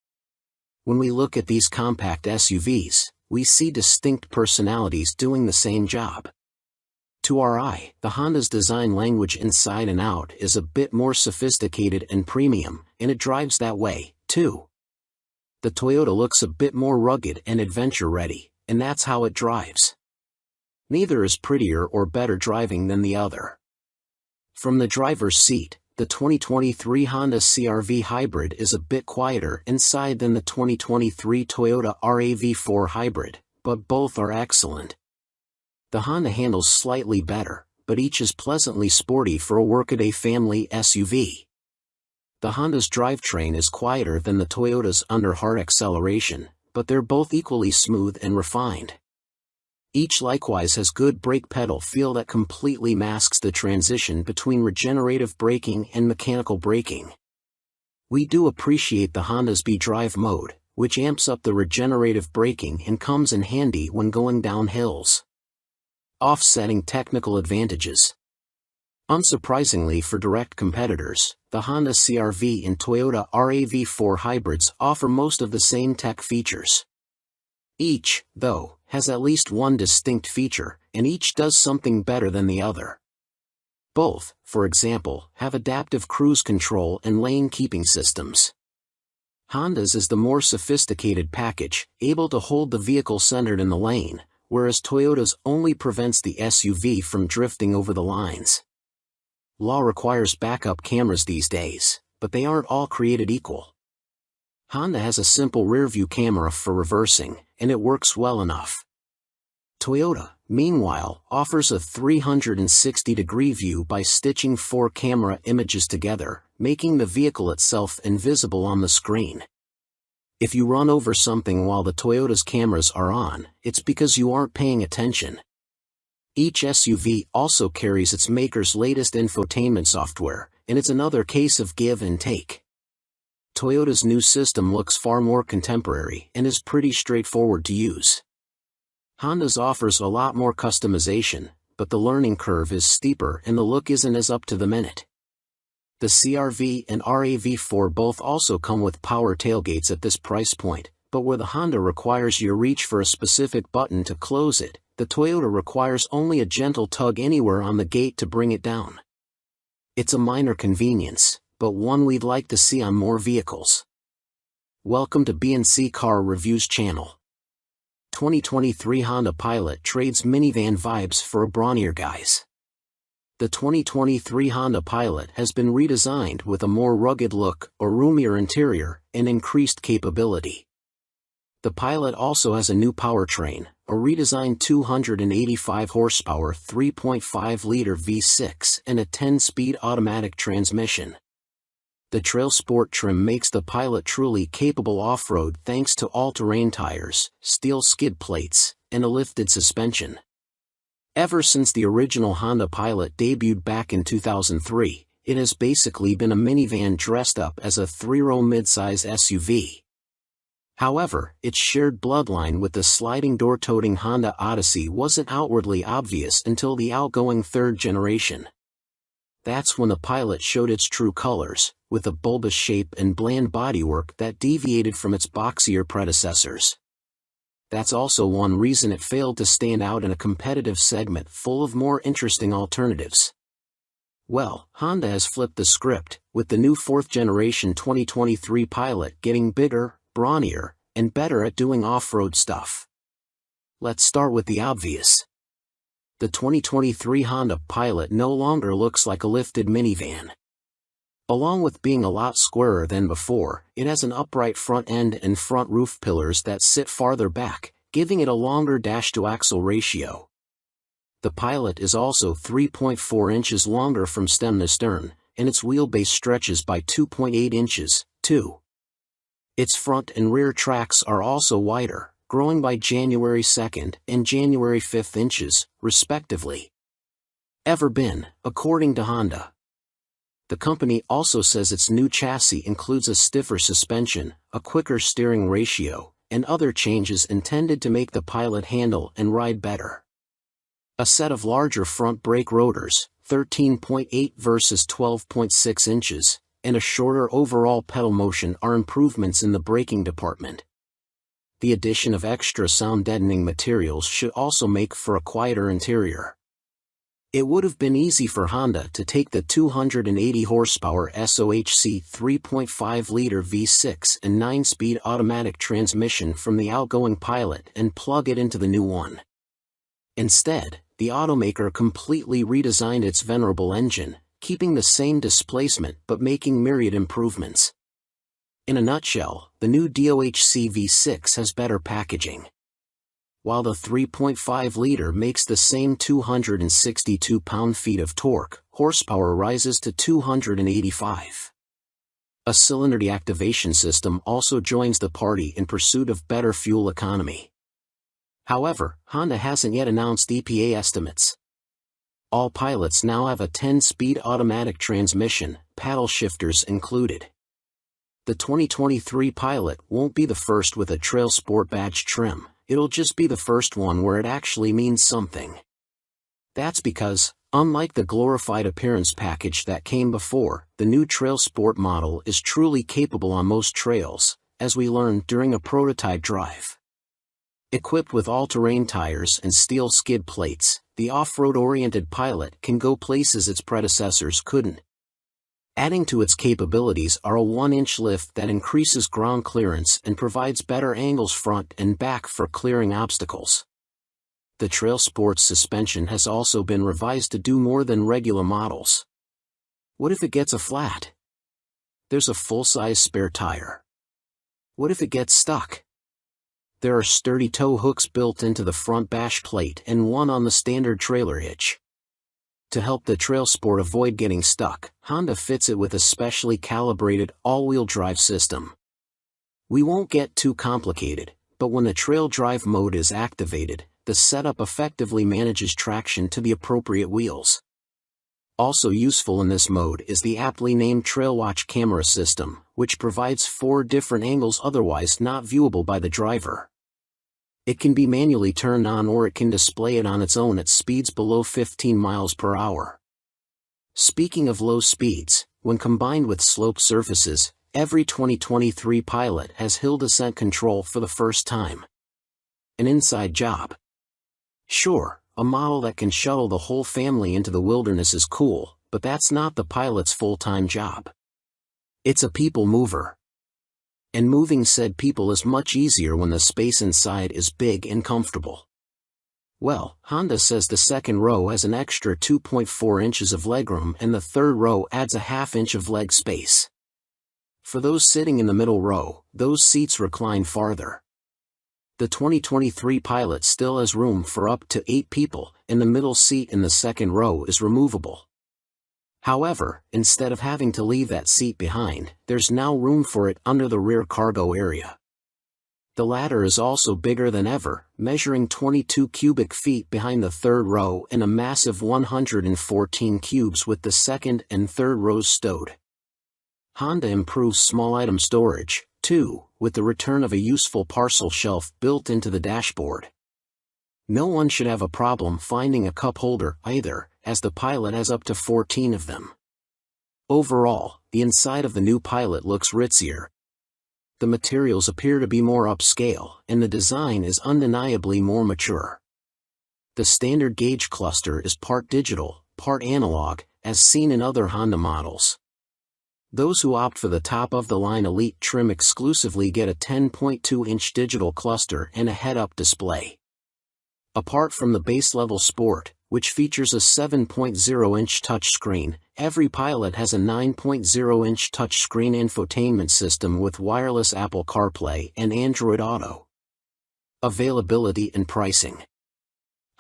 D: When we look at these compact SUVs, we see distinct personalities doing the same job. To our eye, the Honda's design language inside and out is a bit more sophisticated and premium, and it drives that way, too. The Toyota looks a bit more rugged and adventure-ready, and that's how it drives. Neither is prettier or better driving than the other. From the driver's seat, the 2023 Honda CR-V Hybrid is a bit quieter inside than the 2023 Toyota RAV4 Hybrid, but both are excellent. The Honda handles slightly better, but each is pleasantly sporty for a workaday family SUV. The Honda's drivetrain is quieter than the Toyota's under hard acceleration, but they're both equally smooth and refined. Each likewise has good brake pedal feel that completely masks the transition between regenerative braking and mechanical braking. We do appreciate the Honda's B-Drive mode, which amps up the regenerative braking and comes in handy when going down hills. Offsetting technical advantages. Unsurprisingly for direct competitors, the Honda CR-V and Toyota RAV4 hybrids offer most of the same tech features. Each, though, has at least one distinct feature, and each does something better than the other. Both, for example, have adaptive cruise control and lane keeping systems. Honda's is the more sophisticated package, able to hold the vehicle centered in the lane, whereas Toyota's only prevents the SUV from drifting over the lines. Law requires backup cameras these days, but they aren't all created equal. Honda has a simple rear-view camera for reversing, and it works well enough. Toyota, meanwhile, offers a 360-degree view by stitching 4 camera images together, making the vehicle itself invisible on the screen. If you run over something while the Toyota's cameras are on, it's because you aren't paying attention. Each SUV also carries its maker's latest infotainment software, and it's another case of give and take. Toyota's new system looks far more contemporary and is pretty straightforward to use. Honda's offers a lot more customization, but the learning curve is steeper and the look isn't as up to the minute. The CR-V and RAV4 both also come with power tailgates at this price point, but where the Honda requires you to reach for a specific button to close it, the Toyota requires only a gentle tug anywhere on the gate to bring it down. It's a minor convenience, but one we'd like to see on more vehicles. Welcome to B&C Car Reviews channel. 2023 Honda Pilot trades minivan vibes for a brawnier guise. The 2023 Honda Pilot has been redesigned with a more rugged look, a roomier interior, and increased capability. The Pilot also has a new powertrain, a redesigned 285 horsepower 3.5-liter V6 and a 10-speed automatic transmission. The Trail Sport trim makes the Pilot truly capable off-road thanks to all-terrain tires, steel skid plates, and a lifted suspension. Ever since the original Honda Pilot debuted back in 2003, it has basically been a minivan dressed up as a 3-row midsize SUV. However, its shared bloodline with the sliding door-toting Honda Odyssey wasn't outwardly obvious until the outgoing third generation. That's when the Pilot showed its true colors, with a bulbous shape and bland bodywork that deviated from its boxier predecessors. That's also one reason it failed to stand out in a competitive segment full of more interesting alternatives. Well, Honda has flipped the script, with the new 4th-generation 2023 Pilot getting bigger, brawnier, and better at doing off-road stuff. Let's start with the obvious. The 2023 Honda Pilot no longer looks like a lifted minivan. Along with being a lot squarer than before, it has an upright front end and front roof pillars that sit farther back, giving it a longer dash-to-axle ratio. The Pilot is also 3.4 inches longer from stem to stern, and its wheelbase stretches by 2.8 inches, too. Its front and rear tracks are also wider, growing by January 2nd and January 5th inches, respectively. Ever been, according to Honda. The company also says its new chassis includes a stiffer suspension, a quicker steering ratio, and other changes intended to make the Pilot handle and ride better. A set of larger front brake rotors, 13.8 versus 12.6 inches, and a shorter overall pedal motion are improvements in the braking department. The addition of extra sound-deadening materials should also make for a quieter interior. It would have been easy for Honda to take the 280 horsepower SOHC 3.5-liter V6 and 9-speed automatic transmission from the outgoing Pilot and plug it into the new one. Instead, the automaker completely redesigned its venerable engine, keeping the same displacement but making myriad improvements. In a nutshell, the new DOHC V6 has better packaging. While the 3.5-liter makes the same 262 pound-feet of torque, horsepower rises to 285. A cylinder deactivation system also joins the party in pursuit of better fuel economy. However, Honda hasn't yet announced EPA estimates. All Pilots now have a 10-speed automatic transmission, paddle shifters included. The 2023 Pilot won't be the first with a Trail Sport badge trim, it'll just be the first one where it actually means something. That's because, unlike the glorified appearance package that came before, the new Trail Sport model is truly capable on most trails, as we learned during a prototype drive. Equipped with all-terrain tires and steel skid plates, the off-road-oriented Pilot can go places its predecessors couldn't. Adding to its capabilities are a 1-inch lift that increases ground clearance and provides better angles front and back for clearing obstacles. The Trail Sport's suspension has also been revised to do more than regular models. What if it gets a flat? There's a full-size spare tire. What if it gets stuck? There are sturdy tow hooks built into the front bash plate and one on the standard trailer hitch. To help the Trail Sport avoid getting stuck, Honda fits it with a specially calibrated all-wheel drive system. We won't get too complicated, but when the trail drive mode is activated, the setup effectively manages traction to the appropriate wheels. Also useful in this mode is the aptly named TrailWatch camera system, which provides 4 different angles otherwise not viewable by the driver. It can be manually turned on or it can display it on its own at speeds below 15 miles per hour. Speaking of low speeds, when combined with sloped surfaces, every 2023 Pilot has hill descent control for the first time. An inside job. Sure, a model that can shuttle the whole family into the wilderness is cool, but that's not the Pilot's full-time job. It's a people mover. And moving said people is much easier when the space inside is big and comfortable. Well, Honda says the second row has an extra 2.4 inches of legroom and the third row adds a ½ inch of leg space. For those sitting in the middle row, those seats recline farther. The 2023 Pilot still has room for up to 8 people, and the middle seat in the second row is removable. However, instead of having to leave that seat behind, there's now room for it under the rear cargo area. The latter is also bigger than ever, measuring 22 cubic feet behind the third row and a massive 114 cubes with the second and third rows stowed. Honda improves small item storage, too, with the return of a useful parcel shelf built into the dashboard. No one should have a problem finding a cup holder either, as the Pilot has up to 14 of them. Overall, the inside of the new Pilot looks ritzier. The materials appear to be more upscale, and the design is undeniably more mature. The standard gauge cluster is part digital, part analog, as seen in other Honda models. Those who opt for the top-of-the-line Elite trim exclusively get a 10.2-inch digital cluster and a head-up display. Apart from the base-level Sport, which features a 7.0-inch touchscreen, every Pilot has a 9.0-inch touchscreen infotainment system with wireless Apple CarPlay and Android Auto. Availability and pricing.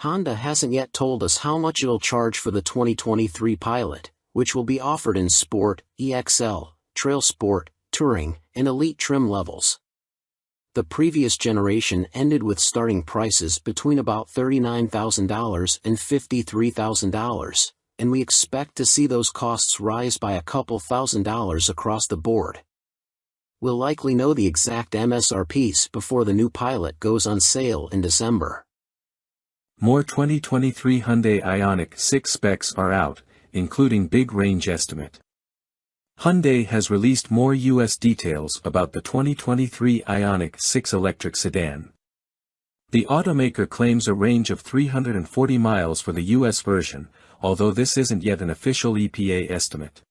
D: Honda hasn't yet told us how much it'll charge for the 2023 Pilot, which will be offered in Sport, EXL, Trail Sport, Touring, and Elite trim levels. The previous generation ended with starting prices between about $39,000 and $53,000, and we expect to see those costs rise by a couple $1,000s across the board. We'll likely know the exact MSRPs before the new Pilot goes on sale in December.
C: More 2023 Hyundai Ioniq 6 specs are out, including big range estimate. Hyundai has released more U.S. details about the 2023 Ioniq 6 electric sedan. The automaker claims a range of 340 miles for the U.S. version, although this isn't yet an official EPA estimate.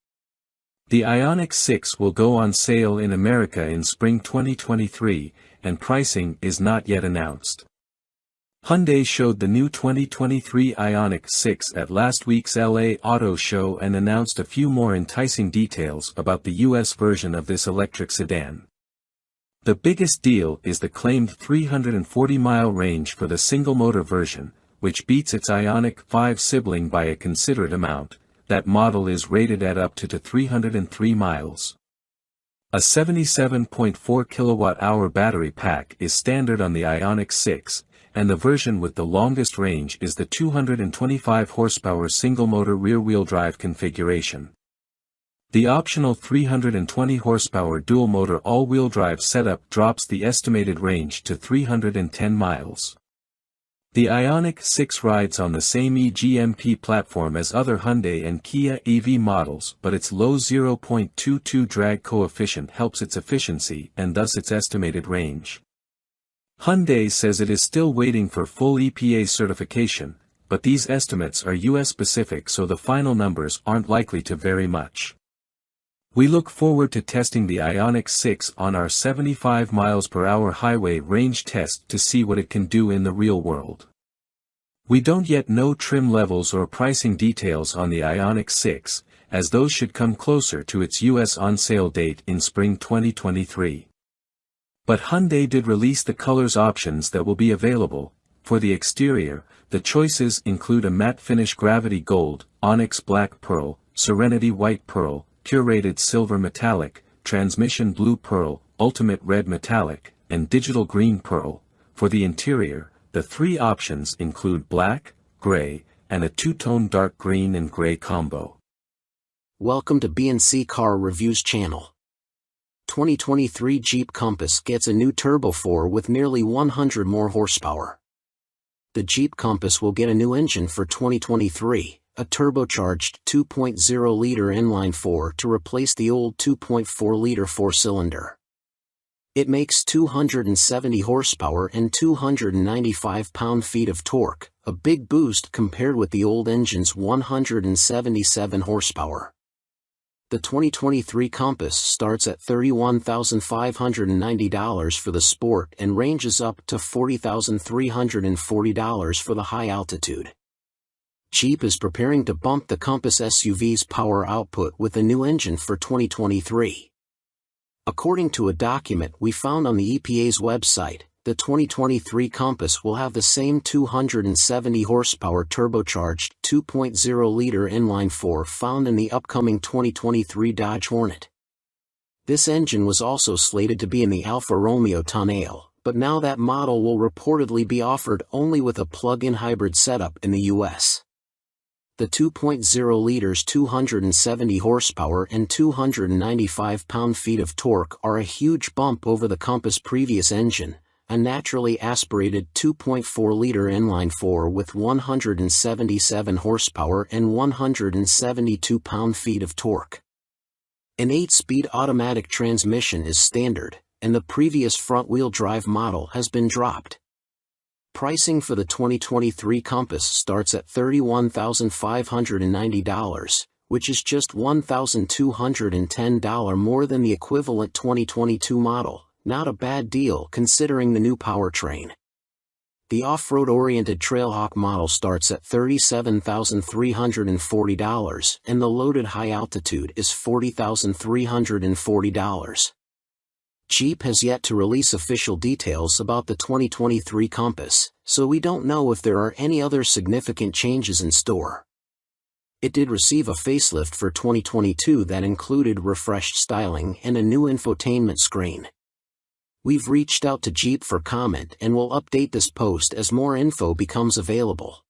C: The Ioniq 6 will go on sale in America in spring 2023, and pricing is not yet announced. Hyundai showed the new 2023 Ioniq 6 at last week's LA Auto Show and announced a few more enticing details about the US version of this electric sedan. The biggest deal is the claimed 340-mile range for the single-motor version, which beats its Ioniq 5 sibling by a considerate amount. That model is rated at up to 303 miles. A 77.4 kilowatt-hour battery pack is standard on the Ioniq 6, and the version with the longest range is the 225 horsepower single-motor rear-wheel drive configuration. The optional 320 horsepower dual-motor all-wheel drive setup drops the estimated range to 310 miles. The Ioniq 6 rides on the same eGMP platform as other Hyundai and Kia EV models, but its low 0.22 drag coefficient helps its efficiency and thus its estimated range. Hyundai says it is still waiting for full EPA certification, but these estimates are US-specific, so the final numbers aren't likely to vary much. We look forward to testing the Ioniq 6 on our 75 miles per hour highway range test to see what it can do in the real world. We don't yet know trim levels or pricing details on the Ioniq 6, as those should come closer to its US on-sale date in spring 2023. But Hyundai did release the colors options that will be available. For the exterior, the choices include a matte finish gravity gold, onyx black pearl, serenity white pearl, curated silver metallic, transmission blue pearl, ultimate red metallic, and digital green pearl. For the interior, the three options include black, gray, and a two-tone dark green and gray combo.
D: Welcome to B&C Car Reviews channel. 2023 Jeep Compass gets a new Turbo 4 with nearly 100 more horsepower. The Jeep Compass will get a new engine for 2023. A turbocharged 2.0-liter inline-4 to replace the old 2.4-liter four-cylinder. It makes 270 horsepower and 295 pound-feet of torque, a big boost compared with the old engine's 177 horsepower. The 2023 Compass starts at $31,590 for the Sport and ranges up to $40,340 for the high altitude. Jeep is preparing to bump the Compass SUV's power output with a new engine for 2023. According to a document we found on the EPA's website, the 2023 Compass will have the same 270 horsepower turbocharged 2.0-liter inline-4 found in the upcoming 2023 Dodge Hornet. This engine was also slated to be in the Alfa Romeo Tonale, but now that model will reportedly be offered only with a plug-in hybrid setup in the US. The 2.0 liters 270 horsepower and 295 pound-feet of torque are a huge bump over the Compass' previous engine, a naturally aspirated 2.4-liter inline-4 with 177 horsepower and 172 pound-feet of torque. An 8-speed automatic transmission is standard, and the previous front-wheel drive model has been dropped. Pricing for the 2023 Compass starts at $31,590, which is just $1,210 more than the equivalent 2022 model. Not a bad deal considering the new powertrain. The off-road-oriented Trailhawk model starts at $37,340, and the loaded high altitude is $40,340. Jeep has yet to release official details about the 2023 Compass, so we don't know if there are any other significant changes in store. It did receive a facelift for 2022 that included refreshed styling and a new infotainment screen. We've reached out to Jeep for comment and will update this post as more info becomes available.